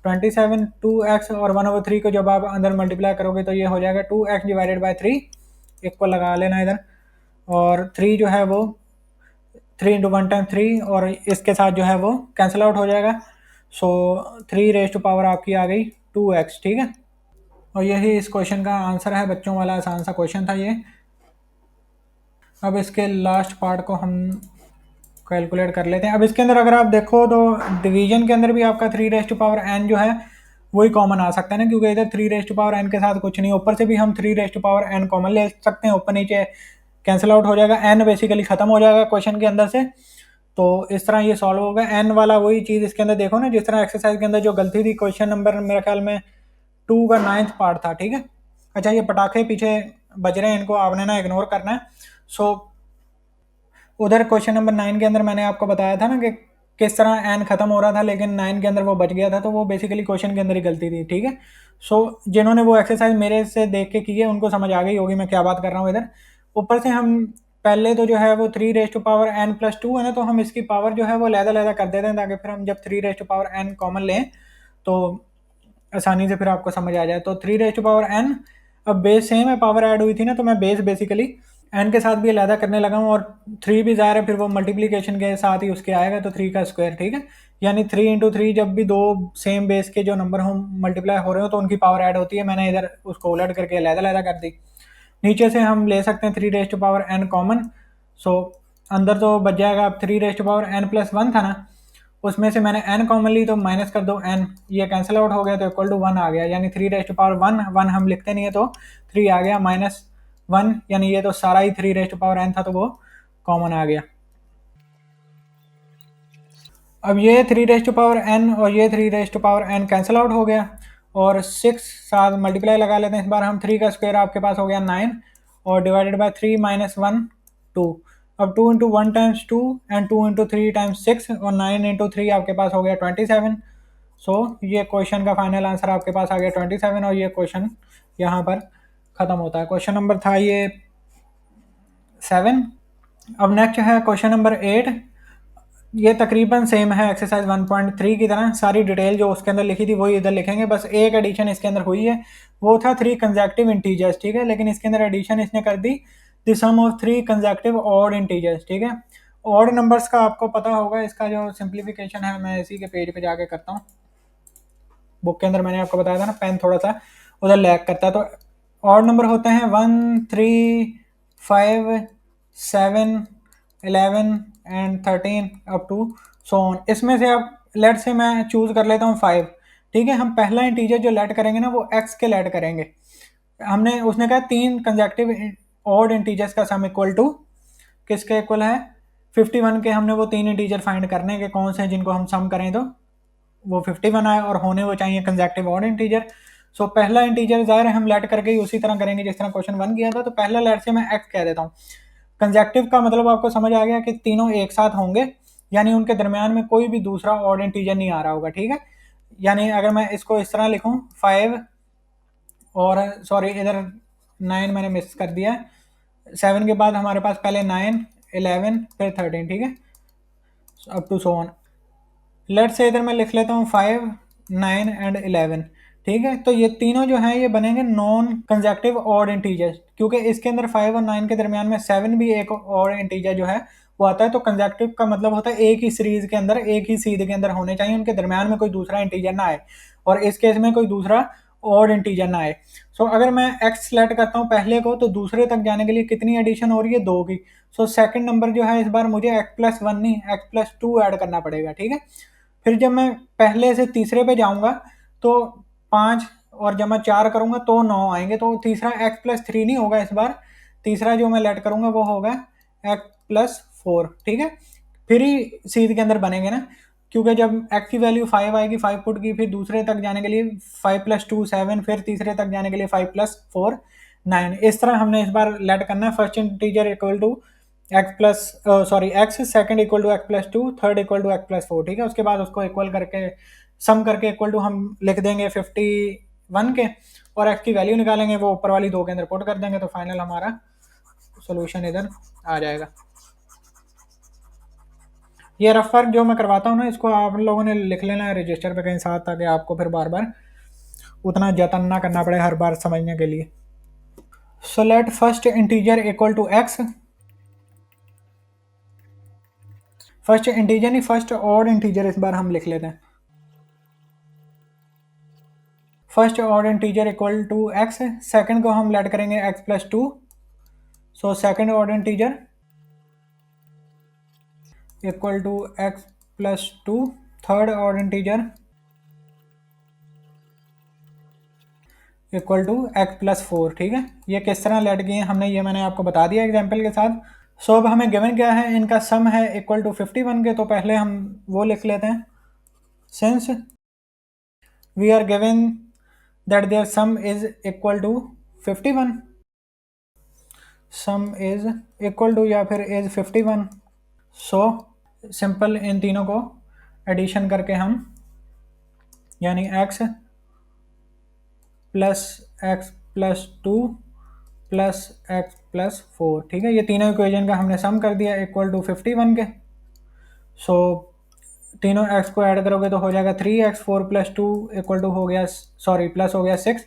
Speaker 1: 27, 2x और 1/3 को जब आप अंदर मल्टीप्लाई करोगे तो ये हो जाएगा 2x डिवाइडेड बाय 3, इक्वल लगा लेना इधर। और 3 जो है वो 3 × 1 × 3 और इसके साथ जो है वो कैंसिल आउट हो जाएगा। सो 3⁻⁴ आपकी आ गई 2x, ठीक है। और यही इस क्वेश्चन का आंसर है, बच्चों वाला आसान सा क्वेश्चन था ये। अब इसके लास्ट पार्ट को हम कैलकुलेट कर लेते हैं। अब इसके अंदर अगर आप देखो तो डिवीजन के अंदर भी आपका 3⁻n जो है वही कॉमन आ सकता है ना, क्योंकि इधर 3⁻n के साथ कुछ नहीं, ऊपर से भी हम 3⁻n कॉमन ले सकते हैं, ऊपर नीचे कैंसिल आउट हो जाएगा, n बेसिकली खत्म हो जाएगा क्वेश्चन के अंदर से। तो इस तरह ये सॉल्व होगा। n वाला वही चीज़ इसके अंदर देखो ना, जिस तरह एक्सरसाइज के अंदर जो गलती थी, क्वेश्चन नंबर मेरे ख्याल में 2 का 9th पार्ट था, ठीक है। अच्छा ये पटाखे पीछे बज रहे हैं इनको आपने ना इग्नोर करना है। सो उधर क्वेश्चन नंबर 9 के अंदर मैंने आपको बताया था ना कि किस तरह एन खत्म हो रहा था, लेकिन 9 के अंदर वो बच गया था, तो वो बेसिकली क्वेश्चन के अंदर ही गलती थी। ठीक है, सो जिन्होंने वो एक्सरसाइज मेरे से देख के की है उनको समझ आ गई होगी मैं क्या बात कर रहा हूँ इधर। ऊपर से हम पहले तो जो है वो 3 रेज़ टू पावर n+2 है ना, तो हम इसकी पावर जो है वो लहदा कर देते हैं, ताकि फिर हम जब 3 raise to power n common लें तो आसानी से फिर आपको समझ आ जाए। तो 3 रेज़ टू पावर n, अब बेस सेम है, पावर ऐड हुई थी ना, तो मैं बेस बेसिकली एन के साथ भी अलहदा करने लगा हूँ, और 3 भी ज़ाहिर है फिर वो मल्टीप्लीकेशन के साथ ही उसके आएगा, तो 3 का स्क्वायर। ठीक है, यानी 3 × 3 जब भी दो सेम बेस के जो नंबर हो मल्टीप्लाई हो रहे हो तो उनकी पावर ऐड होती है। मैंने इधर उसको उलट करके अलहदा कर दी। नीचे से हम ले सकते हैं 3 raise to power n common. So अंदर तो बच जाएगा, अब 3 रेज़ टू पावर n+1 था ना, उसमें से मैंने n कॉमन ली तो माइनस कर दो n, ये कैंसिल आउट हो गया तो इक्वल टू 1 आ गया, यानी 3 रेज़ टू पावर 1, 1 हम लिखते नहीं है तो 3 आ गया, -1, यानी ये तो सारा ही 3 रेज़ टू पावर n था तो वो कॉमन आ गया। अब ये 3 रेज़ टू पावर n और ये 3 raise to power n cancel out हो गया, और 6 साथ मल्टीप्लाई लगा लेते हैं इस बार हम। 3 का स्क्वायर आपके पास हो गया 9, और डिवाइडेड बाय 3 - 1 2। अब 2 × 1 × 2 एंड 2 × 3 × 6 और 9 × 3 आपके पास हो गया 27। सो ये क्वेश्चन का फाइनल आंसर आपके पास आ गया 27, और ये क्वेश्चन यहाँ पर ख़त्म होता है। क्वेश्चन नंबर था ये 7। अब नेक्स्ट है क्वेश्चन नंबर 8। ये तकरीबन सेम है एक्सरसाइज 1.3 की तरह, सारी डिटेल जो उसके अंदर लिखी थी वही इधर लिखेंगे, बस एक एडिशन इसके अंदर हुई है, वो था 3 कंसेक्टिव इंटीजर्स। ठीक है, लेकिन इसके अंदर एडिशन इसने कर दी the sum of 3 consecutive odd integers. ठीक है, ऑड नंबर्स का आपको पता होगा, इसका जो सिंप्लीफिकेशन है मैं इसी के पेज पे जाके करता हूँ। बुक के अंदर मैंने आपको बताया था ना, पेन थोड़ा सा उधर लैग करता है। तो ऑड नंबर होते हैं 1 3 5 7 11 and 13 up to so on. इसमें से अब लेट से मैं चूज कर लेता हूँ 5। ठीक है, हम पहला इंटीजर जो लेट करेंगे ना वो एक्स के लेट करेंगे। हमने उसने कहा 3 कंजेक्टिव ऑड इंटीजर्स का सम इक्वल टू किसके इक्वल है 51 के। हमने वो 3 इंटीजर फाइंड करने के कौन से हैं जिनको हम सम करें तो वो 51 आए, और होने वो चाहिए कंजेक्टिव ऑड इंटीजर। सो पहला इंटीजर ज़ाहिर है हम लेट करके ही उसी तरह करेंगे जिस तरह क्वेश्चन 1 किया था। तो पहला लेट से मैं एक्स कह देता हूँ। कंजेक्टिव का मतलब आपको समझ आ गया कि तीनों एक साथ होंगे, यानी उनके दरमियान में कोई भी दूसरा ऑड इंटीजर नहीं आ रहा होगा। ठीक है, यानी अगर मैं इसको इस तरह लिखूं 5 और सॉरी इधर 9 मैंने मिस कर दिया, 7 के बाद हमारे पास पहले 9 11 फिर 13। ठीक है, up to so on. Let से इधर मैं लिख लेता हूँ 5 9 एंड 11। ठीक है, तो ये तीनों जो हैं ये बनेंगे नॉन कंजेक्टिव ऑड इंटीजर्स, क्योंकि इसके अंदर 5 और 9 के दरमियान में 7 भी एक और इंटीजर जो है वो आता है। तो कंजेक्टिव का मतलब होता है एक ही सीरीज के अंदर, एक ही सीध के अंदर होने चाहिए, उनके दरमियान में कोई दूसरा इंटीजर ना आए, और इस केस में कोई दूसरा ऑड इंटीजर ना आए। सो अगर मैं एक्स सेलेक्ट करता हूँ पहले को, तो दूसरे तक जाने के लिए कितनी एडिशन हो रही है 2 की। सो सेकंड नंबर जो है इस बार मुझे x+1 नहीं x+2 ऐड करना पड़ेगा। ठीक है, फिर जब मैं पहले से तीसरे पे जाऊंगा तो 5 और जब मैं 4 करूंगा तो 9 आएंगे, तो तीसरा x+3 नहीं होगा इस बार, तीसरा जो मैं लेट करूंगा वो होगा x+4। ठीक है, फिर ही सीध के अंदर बनेंगे ना, क्योंकि जब x की वैल्यू 5 आएगी 5 पुट की, फिर दूसरे तक जाने के लिए 5+2 7, फिर तीसरे तक जाने के लिए 5+4 9। इस तरह हमने इस बार लेट करना है। First integer equal to x, second equal to x+2, third equal to x+4। ठीक है, उसके बाद उसको इक्वल करके सम करके इक्वल टू हम लिख देंगे 51 के, और x की वैल्यू निकालेंगे, वो ऊपर वाली 2 के अंदर पुट कर देंगे, तो फाइनल हमारा सोल्यूशन इधर आ जाएगा। ये रफ वर्क जो मैं करवाता हूँ ना, इसको आप लोगों ने लिख लेना है रजिस्टर पे कहीं साथ, ताकि आपको फिर बार बार उतना जतन ना करना पड़े हर बार समझने के लिए। So let first integer equal to x, first integer नहीं फर्स्ट ऑड इंटीजर इस बार हम लिख लेते हैं। First odd integer equal to x, second को हम लेट करेंगे x+2। So second odd integer equal to x+2, third odd integer equal to x+4। ठीक है, ये किस तरह लेट किए हमने, ये मैंने आपको बता दिया एग्जाम्पल के साथ। सो अब हमें गिवन क्या है, इनका सम है इक्वल टू 51 के, तो पहले हम वो लिख लेते हैं। Since we are given that there sum is equal to 51, sum is equal to या फिर इज 51। सो सिंपल इन तीनों को एडिशन करके हम, यानी x plus x plus two plus x plus four, ठीक है, ये तीनों इक्वेशन का हमने सम कर दिया इक्वल टू 51 के। सो तीनों x को ऐड करोगे तो हो जाएगा 3x, 4 plus two equal to हो गया, सॉरी प्लस हो गया 6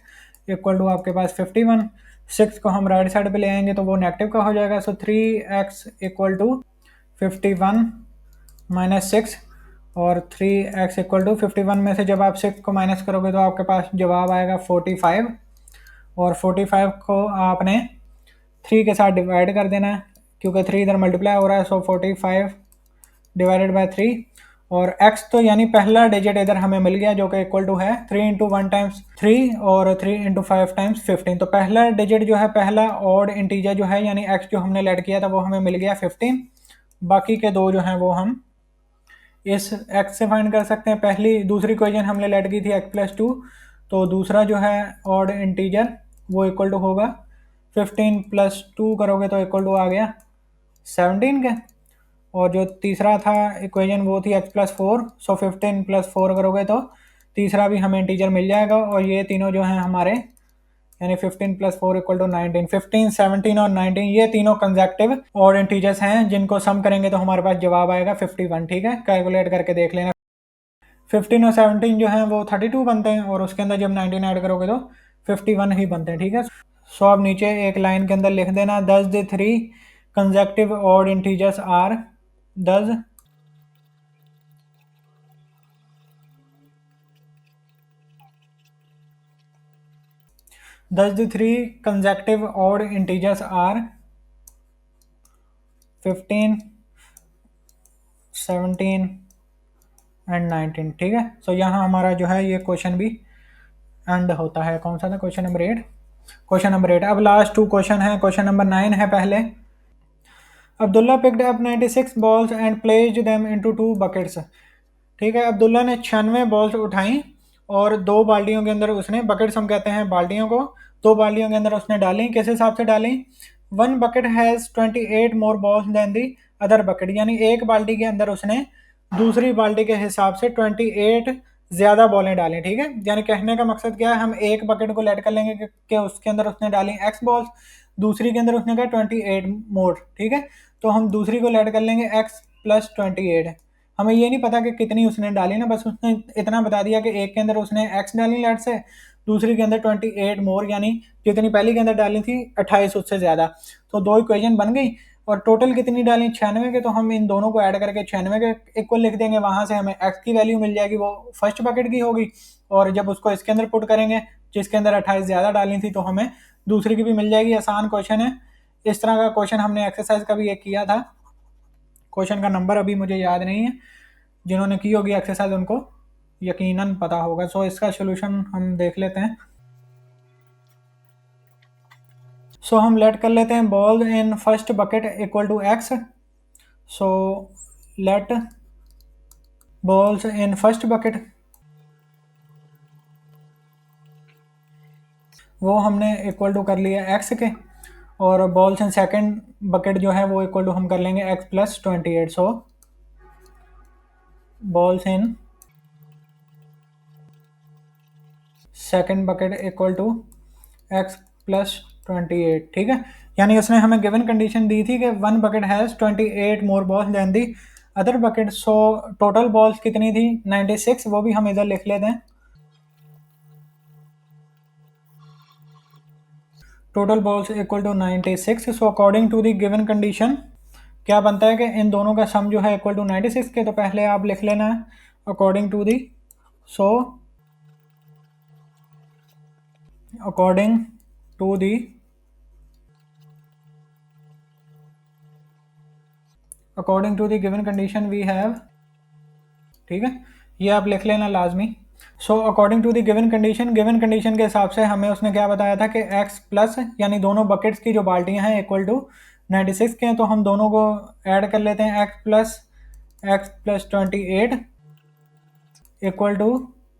Speaker 1: इक्वल टू आपके पास 51। 6 को हम राइट साइड पे ले आएंगे तो वो नेगेटिव का हो जाएगा। सो 3x इक्वल टू 51 माइनस 6, और 3x इक्वल टू 51 में से जब आप 6 को माइनस करोगे तो आपके पास जवाब आएगा 45, और 45 को आपने 3 के साथ डिवाइड कर देना है क्योंकि 3 इधर मल्टीप्लाई हो रहा है। सो 45 डिवाइडेड बाय 3, और x तो यानी पहला डिजिट इधर हमें मिल गया जो कि इक्वल टू है 3 इंटू 1 टाइम्स 3 और 3 इंटू 5 टाइम्स 15। तो पहला डिजिट जो है, पहला ऑड इंटीजर जो है यानी x जो हमने लेट किया था वो हमें मिल गया 15। बाकी के दो जो हैं वो हम इस x से फाइंड कर सकते हैं। पहली दूसरी इक्वेशन हमने लेट की थी x प्लस टू, तो दूसरा जो है ऑड इंटीजर वो इक्वल टू होगा 15 प्लस टू करोगे तो इक्वल टू आ गया 17 के, और जो तीसरा था इक्वेशन वो थी x प्लस फोर। सो 15 प्लस फोर करोगे तो तीसरा भी हमें इंटीजर मिल जाएगा, और ये तीनों जो हैं हमारे, यानी 15 प्लस फोर इक्वल टू 19। 15, 17 और 19 ये तीनों कंसेक्टिव और इंटीजर्स हैं जिनको सम करेंगे तो हमारे पास जवाब आएगा 51, ठीक है, कैलकुलेट करके देख लेना। 15 और 17 जो हैं वो 32 बनते हैं, और उसके अंदर जब 19 ऐड करोगे तो 51 ही बनते हैं, ठीक है। सो अब नीचे एक लाइन के अंदर लिख देना, thus the three consecutive odd integers are, thus the three consecutive odd integers are 15, 17 and 19, ठीक है। सो यहाँ हमारा जो है ये क्वेश्चन भी एंड होता है। कौन सा था? Question number 8। Question number 8। अब लास्ट टू क्वेश्चन है। क्वेश्चन नंबर 9 है पहले। Abdullah picked up 96 balls and placed them into two buckets, ठीक है। अब्दुल्ला ने 96 बॉल्स उठाई और दो बाल्टियों के अंदर उसने, बकेट्स हम कहते हैं बाल्टियों को, दो बाल्टियों के अंदर उसने डाली। किस हिसाब से डाली? One bucket has 28 more balls than the other bucket, यानी एक बाल्टी के अंदर उसने दूसरी बाल्टी के हिसाब से 28 ज़्यादा बॉलें डालें, ठीक है। यानी कहने का मकसद क्या है, हम एक बकेट को लेट कर लेंगे कि उसके अंदर उसने डाली x बॉल्स, दूसरी के अंदर उसने कहा 28 मोर, ठीक है। तो हम दूसरी को लेट कर लेंगे x प्लस 28। हमें ये नहीं पता कि कितनी उसने डाली ना, बस उसने इतना बता दिया कि एक के अंदर उसने x डाली लेट से, दूसरी के अंदर 28 मोर, यानी जितनी पहली के अंदर डाली थी 28 उससे ज़्यादा। तो दो इक्वेशन बन गई, और टोटल कितनी डाली? 96 के। तो हम इन दोनों को ऐड करके 96 के इक्वल लिख देंगे, वहाँ से हमें x की वैल्यू मिल जाएगी, वो फर्स्ट बकेट की होगी, और जब उसको इसके अंदर पुट करेंगे जिसके अंदर 28 ज़्यादा डाली थी तो हमें दूसरी की भी मिल जाएगी। आसान क्वेश्चन है। इस तरह का क्वेश्चन हमने एक्सरसाइज का भी एक किया था। क्वेश्चन का नंबर अभी मुझे याद नहीं है, जिन्होंने की होगी एक्सरसाइज उनको यकीनन पता होगा। सो इसका सोल्यूशन हम देख लेते हैं। सो हम लेट कर लेते हैं ball in first bucket equal to x. So let balls in first bucket, वो हमने इक्वल टू कर लिया एक्स के, और बॉल्स इन सेकंड बकेट जो है वो इक्वल टू हम कर लेंगे x plus 28। So balls in second bucket equal to x plus 28, ठीक है। यानी उसने हमें गिवन कंडीशन दी थी कि one bucket has 28 more balls than the other bucket. So total balls कितनी थी? 96, वो भी हम इधर लिख लेते हैं। Total balls equal to 96। So according to the given condition क्या बनता है कि इन दोनों का सम जो है इक्वल टू 96 के, तो पहले आप लिख लेना है according to the. So according to the according to the given condition we have, ठीक है, ये आप लिख लेना लाजमी। So according to the given condition, given condition के हिसाब से हमें उसने क्या बताया था कि x प्लस, यानी दोनों बकेट्स की जो बाल्टियां हैं इक्वल टू 96 के हैं, तो हम दोनों को ऐड कर लेते हैं x प्लस 28 इक्वल टू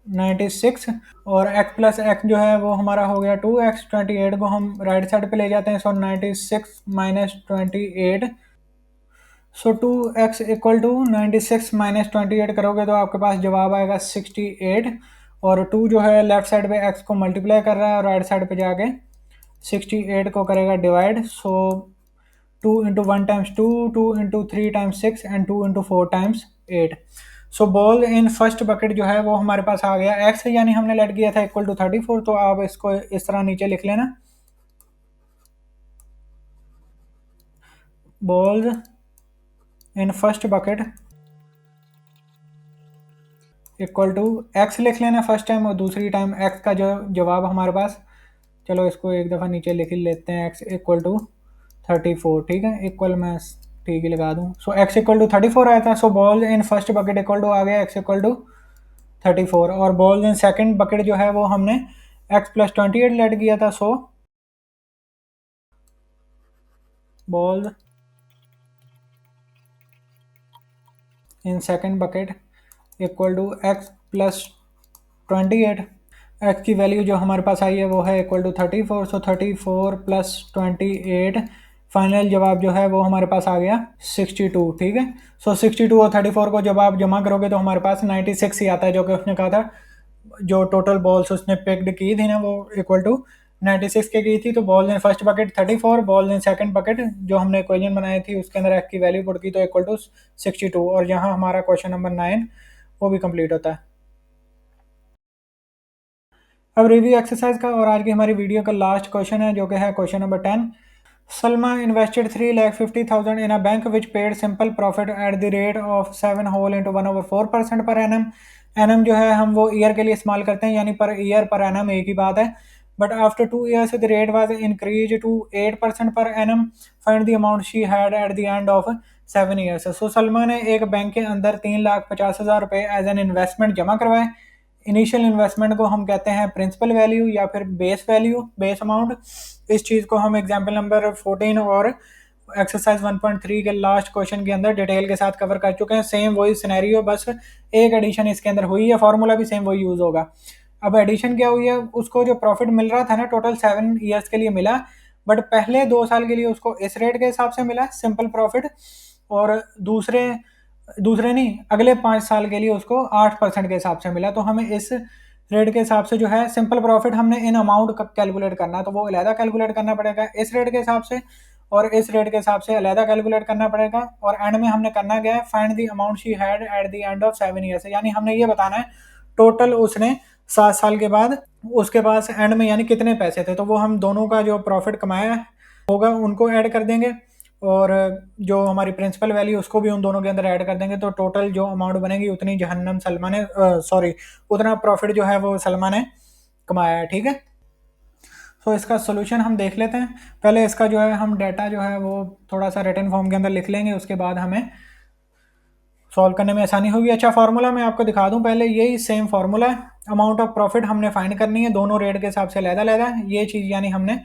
Speaker 1: 96 और x प्लस एक्स जो है वो हमारा हो गया 2x। 28 को हम राइट साइड पे ले जाते हैं, so 96 minus 28, so 2x equal to 96 minus 28 करोगे तो आपके पास जवाब आएगा 68। और 2 जो है लेफ्ट साइड पे x को मल्टीप्लाई कर रहा है और राइट साइड पे जाके 68 को करेगा divide. So 2 into 1 times 2, 2 into 3 times 6 and 2 into 4 times 8। So ball in first bucket जो है वो हमारे पास आ गया x, यानी हमने लेट किया था इक्वल टू 34, तो आप इसको इस तरह नीचे लिख लेना, balls in first bucket equal to x लिख लेना फर्स्ट टाइम, और दूसरी टाइम एक्स का जो जवाब हमारे पास, चलो इसको एक दफ़ा नीचे लिख लेते हैं, एक्स इक्वल टू 34, ठीक है, इक्वल मैं ठीक ही लगा दूँ। सो एक्स इक्वल टू 34 आया था, so ball in first bucket equal to आ गया एक्स इक्वल टू 34, और बॉल इन सेकंड बकेट जो है वो हमने एक्स प्लस 28 लेट किया था, so ball in second bucket equal to x plus 28। X की वैल्यू जो हमारे पास आई है वो है equal to 34, so 34 plus 28, final जवाब जो है वो हमारे पास आ गया 62, ठीक है। सो 62 और 34 को जब आप जमा करोगे तो हमारे पास 96 ही आता है, जो कि उसने कहा था जो टोटल बॉल्स उसने पिक्ड की थी ना वो इक्वल टू 96 के की थी। तो ball in first bucket 34, ball in second bucket जो हमने इक्वेशन बनाई थी उसके अंदर एक्स की वैल्यू पुट की तो इक्वल टू 62, और यहाँ हमारा क्वेश्चन नंबर 9 वो भी कंप्लीट होता है। अब रिव्यू एक्सरसाइज का और आज की हमारी वीडियो का लास्ट क्वेश्चन है, जो कि है question number 10। Salma invested 3,50,000 in a bank which paid simple profit at the rate of 7 whole into 1/4% per annum। Annum जो है हम वो ईयर के लिए इस्तेमाल करते हैं, यानी पर ईयर पर एनम एक ही बात है। But after 2 years the rate was increase to 8% पर annum. Find the amount she had at the end of 7 years। So Salma ने एक बैंक के अंदर 3,50,000 रुपए एज एन इन्वेस्टमेंट जमा करवाए। इनिशियल इन्वेस्टमेंट को हम कहते हैं प्रिंसिपल वैल्यू या फिर बेस वैल्यू, बेस अमाउंट। इस चीज़ को हम एग्जाम्पल नंबर 14 और एक्सरसाइज 1.3 के लास्ट क्वेश्चन के अंदर डिटेल के साथ कवर कर चुके हैं। सेम वही सिनेरियो, बस एक एडिशन इसके अंदर हुई है, फॉर्मूला भी सेम वही यूज़ होगा। अब एडिशन क्या हुई है, उसको जो प्रॉफिट मिल रहा था ना टोटल 7 years के लिए मिला, बट पहले 2 साल के लिए उसको इस रेट के हिसाब से मिला सिंपल प्रॉफिट, और दूसरे दूसरे नहीं अगले 5 साल के लिए उसको 8% के हिसाब से मिला। तो हमें इस रेट के हिसाब से जो है सिंपल प्रॉफिट हमने इन अमाउंट का कैलकुलेट करना है, तो वो अलहदा कैलकुलेट करना पड़ेगा इस रेट के हिसाब से, और इस रेट के हिसाब से अलहदा कैलकुलेट करना पड़ेगा। और एंड में हमने करना क्या है, find the amount she had at the end of 7 years, यानी हमने ये बताना है टोटल उसने 7 साल के बाद उसके पास एंड में यानी कितने पैसे थे। तो वो हम दोनों का जो प्रॉफिट कमाया होगा उनको ऐड कर देंगे, और जो हमारी प्रिंसिपल वैल्यू उसको भी उन दोनों के अंदर ऐड कर देंगे, तो टोटल जो अमाउंट बनेगी उतनी जहन्नम सलमा ने सॉरी उतना प्रॉफिट जो है वो सलमा ने कमाया है, ठीक है। तो इसका सोल्यूशन हम देख लेते हैं। पहले इसका जो है हम डाटा जो है वो थोड़ा सा रिटन फॉर्म के अंदर लिख लेंगे, उसके बाद हमें सॉल्व करने में आसानी होगी। अच्छा, फार्मूला मैं आपको दिखा दूं, पहले यही सेम फार्मूला है। अमाउंट ऑफ प्रॉफिट हमने फाइंड करनी है, दोनों रेट के हिसाब से अलग-अलग है ये चीज़, यानी हमने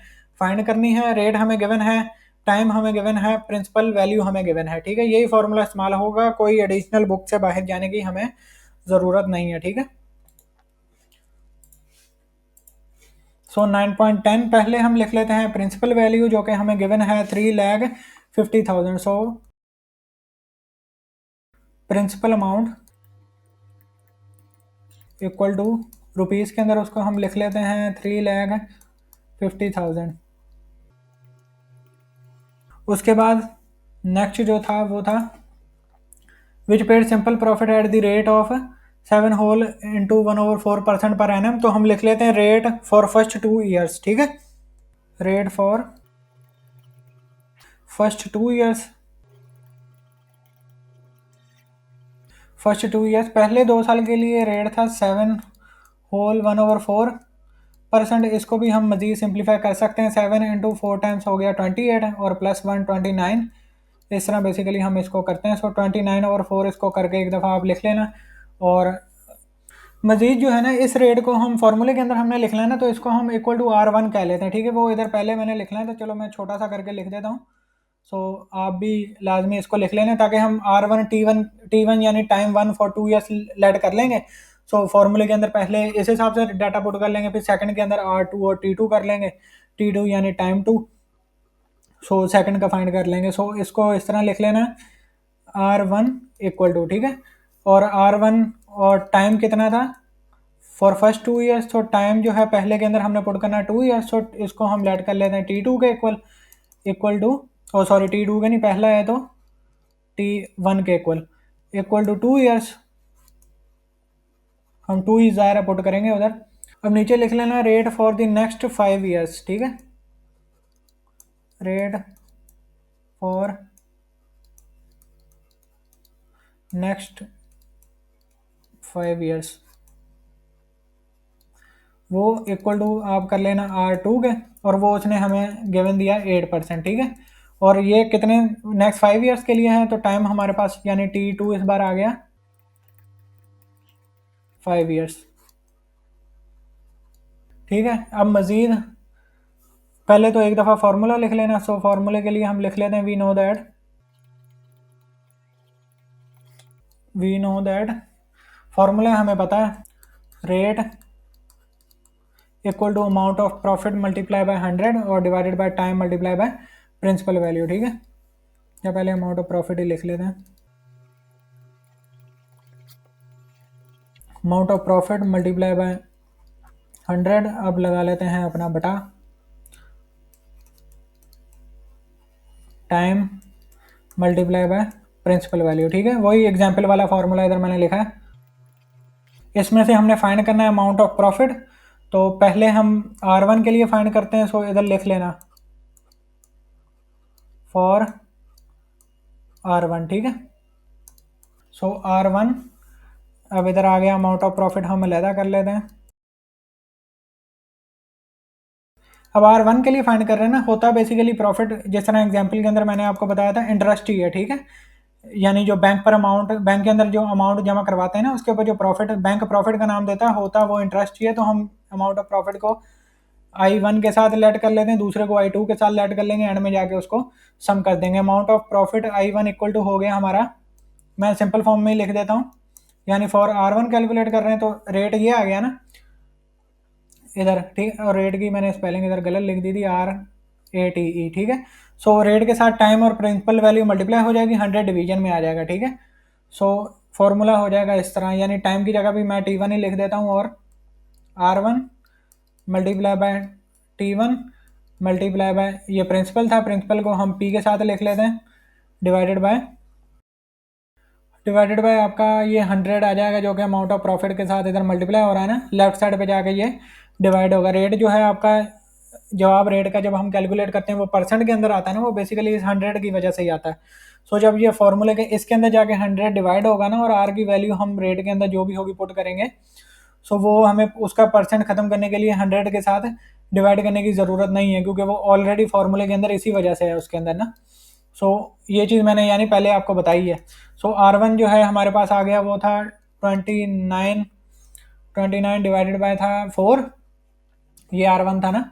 Speaker 1: फाइंड करनी है। रेट हमें गिवन है, टाइम हमें गिवन है, प्रिंसिपल वैल्यू हमें गिवन है, ठीक है। यही फार्मूला इस्तेमाल होगा, कोई एडिशनल बुक से बाहर जाने की हमें ज़रूरत नहीं है, ठीक है। सो 9.10 पहले हम लिख लेते हैं प्रिंसिपल वैल्यू, जो कि हमें गिवन है 3,50,000। So principal amount equal to rupees के अंदर उसको हम लिख लेते हैं 3,50,000। उसके बाद नेक्स्ट जो था वो था which paid simple profit at the rate of 7 whole into 1/4% per annum. तो हम लिख लेते हैं रेट फॉर फर्स्ट 2 years, ठीक है। रेट फॉर फर्स्ट 2 years, पहले 2 साल के लिए रेट था 7 होल 1/4%। इसको भी हम मज़ीद सिंप्लीफाई कर सकते हैं, 7 इंटू 4 टाइम्स हो गया 28 और प्लस 1 29। इस तरह बेसिकली हम इसको करते हैं। सो 29 और 4 इसको करके एक दफ़ा आप लिख लेना, और मजीद जो है ना इस रेट को हम फॉर्मूले के अंदर हमने लिखना है ना, तो इसको हम इक्वल टू R1 कह लेते हैं, ठीक है। वो इधर पहले मैंने लिखना है, तो चलो मैं छोटा सा करके लिख देता हूँ। सो आप भी लाजमी इसको लिख लेना, ताकि हम R1 T1 यानी टाइम 1 फॉर 2 years लेट कर लेंगे। सो फॉर्मूले के अंदर पहले इस हिसाब से डाटा पुट कर लेंगे, फिर सेकंड के अंदर R2 और T2 कर लेंगे, T2 यानी टाइम टू, सो सेकंड का फाइंड कर लेंगे। सो इसको इस तरह लिख लेना R1 इक्वल टू, ठीक है, और R1 और टाइम कितना था फॉर फर्स्ट 2 ईयर्स, तो टाइम जो है पहले के अंदर हमने पुट करना 2 ईयर्स, तो इसको हम लेट कर लेते हैं T2 के equal to, O sorry T2 के नहीं, पहला है तो T1 के इक्वल टू 2 ईयर्स, हम 2 ही ज़ाहिर पुट करेंगे उधर। अब नीचे लिख लेना rate for the next 5 years, ठीक है, रेट फॉर नेक्स्ट 5 ईयर्स, वो इक्वल टू आप कर लेना R2 के, और वो उसने हमें गिवन दिया 8%, ठीक है, और ये कितने नेक्स्ट 5 ईयर्स के लिए हैं, तो टाइम हमारे पास यानी T2 इस बार आ गया 5 ईयर्स, ठीक है। अब मज़ीद पहले तो एक दफ़ा फार्मूला लिख लेना। सो फार्मूले के लिए हम लिख लेते हैं वी नो दैट फार्मूला हमें पता है, rate equal to amount of profit multiply by 100 और divided by time multiply by principal value, ठीक है। या पहले अमाउंट ऑफ प्रॉफिट ही लिख लेते हैं, amount of profit multiply by 100, अब लगा लेते हैं अपना बटा time multiply by principal value, ठीक है। वही एग्जाम्पल वाला फार्मूला इधर मैंने लिखा है। इसमें से हमने फाइंड करना है अमाउंट ऑफ प्रॉफिट, तो पहले हम R1 के लिए फाइंड करते हैं। सो इधर लिख लेना फॉर R1, ठीक है। सो R1, अब इधर आ गया अमाउंट ऑफ प्रॉफिट, हम अलहदा कर लेते हैं। अब R1 के लिए फाइंड कर रहे हैं ना, होता बेसिकली प्रॉफिट, जिस तरह एग्जांपल के अंदर मैंने आपको बताया था, इंटरेस्ट ही है, ठीक है, यानी जो बैंक पर अमाउंट, बैंक के अंदर जो अमाउंट जमा करवाते हैं ना, उसके ऊपर जो प्रॉफिट बैंक प्रॉफिट का नाम देता है, होता वो इंटरेस्ट ही है। तो हम अमाउंट ऑफ प्रॉफिट को I1 के साथ लेट कर लेते हैं, दूसरे को I2 के साथ लेट कर लेंगे, एंड में जाके उसको सम कर देंगे। Amount of profit I1 equal to हो गया हमारा, मैं सिंपल फॉर्म में ही लिख देता हूँ, यानी फॉर R1 कैलकुलेट कर रहे हैं तो रेट ये आ गया ना इधर, ठीक, और रेट की मैंने स्पेलिंग इधर गलत लिख दी थी, RATE, ठीक है। सो रेट के साथ टाइम और प्रिंसिपल वैल्यू मल्टीप्लाई हो जाएगी, 100 डिवीजन में आ जाएगा, ठीक है। सो फॉर्मूला हो जाएगा इस तरह, यानी टाइम की जगह भी मैं T1 ही लिख देता हूँ, और R1 multiply by T1 multiply by, ये प्रिंसिपल था, प्रिंसिपल को हम P के साथ लिख लेते हैं, डिवाइडेड बाय आपका ये 100 आ जाएगा, जो कि अमाउंट ऑफ प्रॉफिट के साथ इधर मल्टीप्लाई हो रहा है ना, लेफ्ट साइड पे जाके ये डिवाइड होगा। रेट जो है आपका, जवाब रेट का जब हम कैलकुलेट करते हैं वो परसेंट के अंदर आता है ना, वो बेसिकली इस 100 की वजह से ही आता है। सो जब ये फॉर्मूले के इसके अंदर जाके 100 डिवाइड होगा ना, और आर की वैल्यू हम रेट के अंदर जो भी होगी पुट करेंगे, सो वो हमें उसका परसेंट खत्म करने के लिए 100 के साथ डिवाइड करने की ज़रूरत नहीं है, क्योंकि वो ऑलरेडी फार्मूले के अंदर इसी वजह से है उसके अंदर ना। सो ये चीज़ मैंने यानी पहले आपको बताई है। सो R1 जो है हमारे पास आ गया, वो था 29 डिवाइडेड बाय था 4, ये R1 था ना।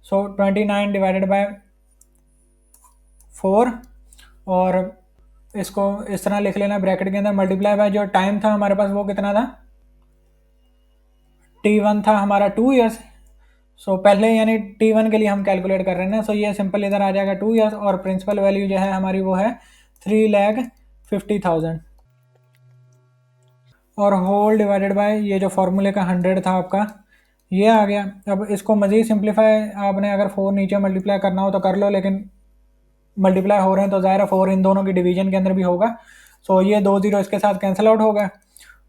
Speaker 1: सो 29 डिवाइडेड बाय 4, और इसको इस तरह लिख लेना ब्रैकेट के अंदर, मल्टीप्लाई बाय जो टाइम था हमारे पास वो कितना था, T1 था हमारा 2 ईयर्स। सो पहले यानी T1 के लिए हम कैलकुलेट कर रहे हैं ना, सो ये सिंपल इधर आ जाएगा 2 ईयर्स, और प्रिंसिपल वैल्यू जो है हमारी वो है 3,50,000, और होल डिवाइडेड बाय ये जो फार्मूले का 100 था आपका, ये आ गया। अब इसको मज़ीद सिंप्लीफाई आपने अगर 4 नीचे मल्टीप्लाई करना हो तो कर लो, लेकिन मल्टीप्लाई हो रहे हैं तो ज़ाहिर है 4 इन दोनों की डिवीजन के अंदर भी होगा। सो ये 2 जीरो इसके साथ कैंसिल आउट हो गया,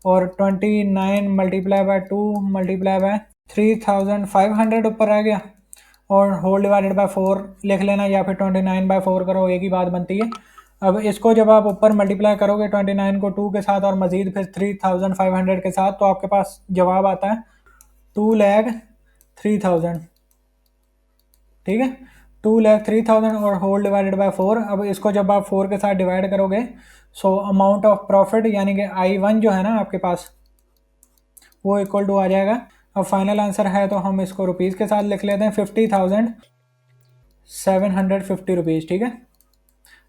Speaker 1: और 29 मल्टीप्लाई बाय 2 मल्टीप्लाई बाय 3,500 ऊपर रह गया, और होल डिवाइडेड बाय 4 लिख लेना, या फिर 29 बाय 4 करो, एक ही बात बनती है। अब इसको जब आप ऊपर मल्टीप्लाई करोगे 29 को 2 के साथ और मज़ीद फिर 3,500 के साथ, तो आपके पास जवाब आता है 2,03,000, ठीक है, 2,03,000 और होल डिवाइडेड बाय 4। अब इसको जब आप 4 के साथ डिवाइड करोगे, सो अमाउंट ऑफ प्रॉफिट यानी कि I1 जो है ना आपके पास, वो इक्वल टू आ जाएगा, अब फाइनल आंसर है तो हम इसको रुपीज़ के साथ लिख लेते हैं, 50,750 रुपीज़, ठीक है।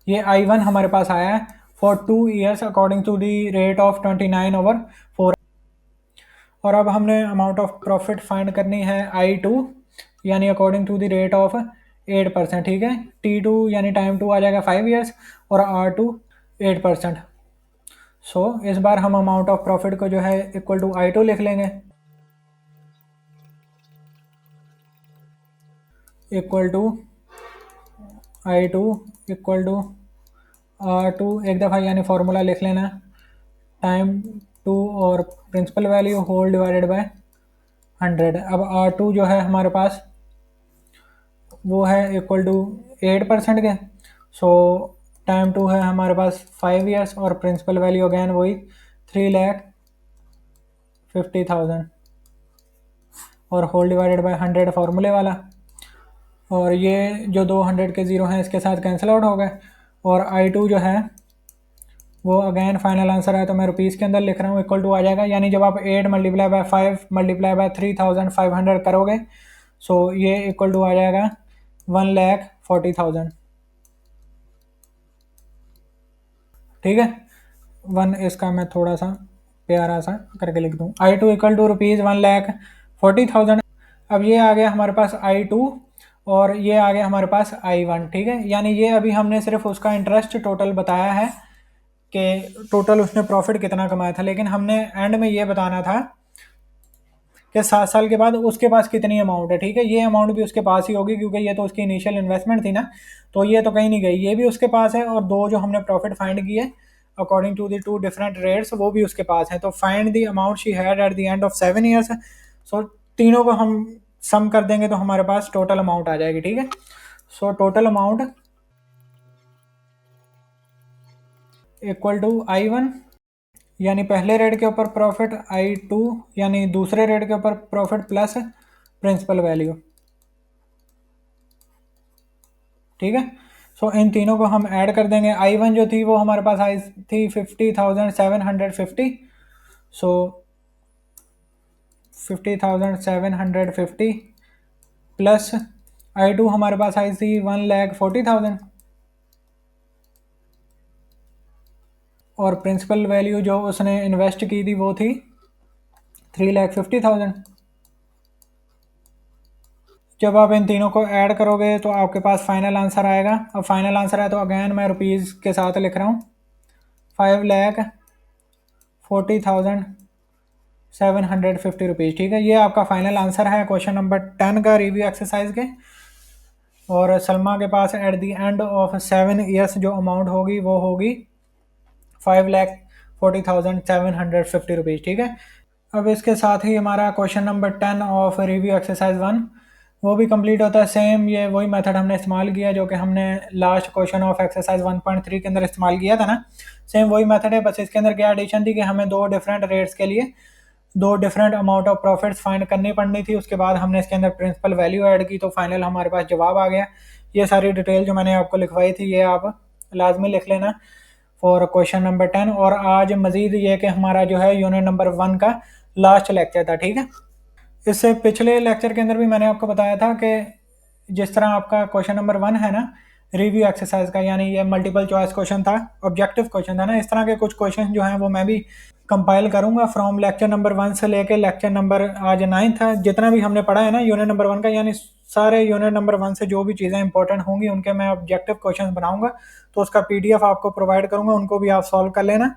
Speaker 1: ये I1 हमारे पास आया है for 2 years according to the rate of 29/4। और अब हमने अमाउंट ऑफ प्रॉफिट फाइंड करनी है I2 यानी according to the rate of 8%, ठीक है। T2 यानी टाइम टू आ जाएगा 5 ईयर्स और R2 8%। सो इस बार हम अमाउंट ऑफ प्रॉफिट को जो है इक्वल टू I2 लिख लेंगे, equal to I2 equal to R2 एक दफ़ा यानी फार्मूला लिख लेना, टाइम टू और principal value whole divided by 100। अब R2 जो है हमारे पास वो है इक्वल टू 8% के। सो टाइम टू है हमारे पास 5 ईयर्स और प्रिंसिपल वैल्यू अगैन वही 3,50,000 और होल डिवाइडेड बाय 100 फार्मूले वाला। और ये जो 200 के ज़ीरो हैं इसके साथ कैंसिल आउट हो गए। और I2 जो है वो अगैन फाइनल आंसर है तो मैं रुपीज़ के अंदर लिख रहा हूँ, इक्वल टू आ जाएगा। यानी जब आप 8 मल्टीप्लाई बाय 5 मल्टीप्लाई बाय 3,500 करोगे सो ये इक्वल टू आ जाएगा 1,40,000, ठीक है। वन इसका मैं थोड़ा सा प्यारा सा करके लिख दूँ, I2 इक्वल टू रुपीज़ 1,40,000। अब ये आ गया हमारे पास I2 और ये आ गया हमारे पास I1, ठीक है। यानी ये अभी हमने सिर्फ उसका इंटरेस्ट टोटल बताया है कि टोटल उसने प्रॉफिट कितना कमाया था, लेकिन हमने एंड में ये बताना था कि 7 साल के बाद उसके पास कितनी अमाउंट है, ठीक है। ये अमाउंट भी उसके पास ही होगी क्योंकि ये तो उसकी इनिशियल इन्वेस्टमेंट थी ना, तो ये तो कहीं नहीं गई, ये भी उसके पास है। और दो जो हमने प्रॉफिट फाइंड किए according to the two different rates वो भी उसके पास है। तो find the amount she had at the end of 7 years. So तीनों को हम सम कर देंगे तो हमारे पास टोटल अमाउंट आ जाएगी, ठीक है। So total amount equal to I1 यानी पहले रेट के ऊपर प्रॉफिट, I2 यानी दूसरे रेट के ऊपर प्रॉफिट प्लस प्रिंसिपल वैल्यू, ठीक है। सो इन तीनों को हम ऐड कर देंगे। I1 जो थी वो हमारे पास आई थी 50,750, सो 50,750 प्लस I2 हमारे पास आई थी 1,40,000 और प्रिंसिपल वैल्यू जो उसने इन्वेस्ट की थी वो थी 3,50,000। जब आप इन तीनों को ऐड करोगे तो आपके पास फाइनल आंसर आएगा। अब फाइनल आंसर है तो अगैन मैं रुपीज़ के साथ लिख रहा हूँ, 5,40,750 रुपीज़, ठीक है। ये आपका फाइनल आंसर है क्वेश्चन नंबर 10 का रिव्यू एक्सरसाइज के। और सलमा के पास at the end of 7 years जो अमाउंट होगी वो होगी 5,40,750 रुपीज़, ठीक है। अब इसके साथ ही हमारा question number 10 of review exercise 1 वो भी कंप्लीट होता है। सेम ये वही मेथड हमने इस्तेमाल किया जो कि हमने लास्ट क्वेश्चन ऑफ एक्सरसाइज 1.3 के अंदर इस्तेमाल किया था ना, सेम वही मेथड है। बस इसके अंदर क्या एडिशन थी कि हमें दो डिफरेंट रेट्स के लिए दो different amount of profits find करनी पड़नी थी। उसके बाद हमने इसके अंदर प्रिंसिपल वैल्यू ऐड की तो फाइनल हमारे पास जवाब आ गया। ये सारी डिटेल जो मैंने आपको लिखवाई थी ये आप लाजमी लिख लेना फॉर क्वेश्चन नंबर 10। और आज मजीद ये कि हमारा जो है यूनिट नंबर 1 का लास्ट लेक्चर था, ठीक है। इससे पिछले लेक्चर के अंदर भी मैंने आपको बताया था कि जिस तरह आपका क्वेश्चन नंबर 1 है ना रिव्यू एक्सरसाइज का, यानी ये मल्टीपल चॉइस क्वेश्चन था, ऑब्जेक्टिव क्वेश्चन था ना, इस तरह के कुछ क्वेश्चन जो हैं वो मैं भी कंपाइल करूंगा फ्रॉम लेक्चर नंबर 1 से लेके लेक्चर नंबर आज 9 था। जितना भी हमने पढ़ा है ना यूनिट नंबर 1 का, यानी सारे यूनिट नंबर 1 से जो भी चीज़ें इंपॉर्टेंट होंगी उनके मैं ऑब्जेक्टिव क्वेश्चन बनाऊंगा, तो उसका PDF आपको प्रोवाइड करूंगा, उनको भी आप सॉल्व कर लेना।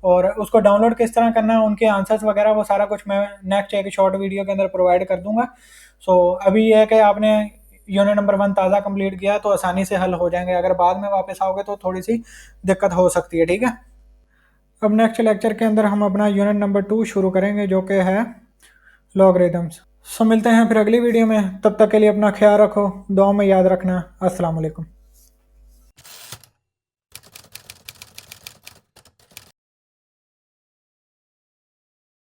Speaker 1: और उसको डाउनलोड किस तरह करना है, उनके आंसर्स वगैरह वो सारा कुछ मैं नेक्स्ट एक शॉर्ट वीडियो के अंदर प्रोवाइड कर दूंगा। सो अभी यह है कि आपने यूनिट नंबर 1 ताज़ा कंप्लीट किया तो आसानी से हल हो जाएंगे, अगर बाद में वापस आओगे तो थोड़ी सी दिक्कत हो सकती है, ठीक है। अब नेक्स्ट लेक्चर के अंदर हम अपना यूनिट नंबर 2 शुरू करेंगे जो कि है लॉगरिथम्स। सो मिलते हैं फिर अगली वीडियो में, तब तक के लिए अपना ख्याल रखो, दुआ में याद रखना। अस्सलाम वालेकुम।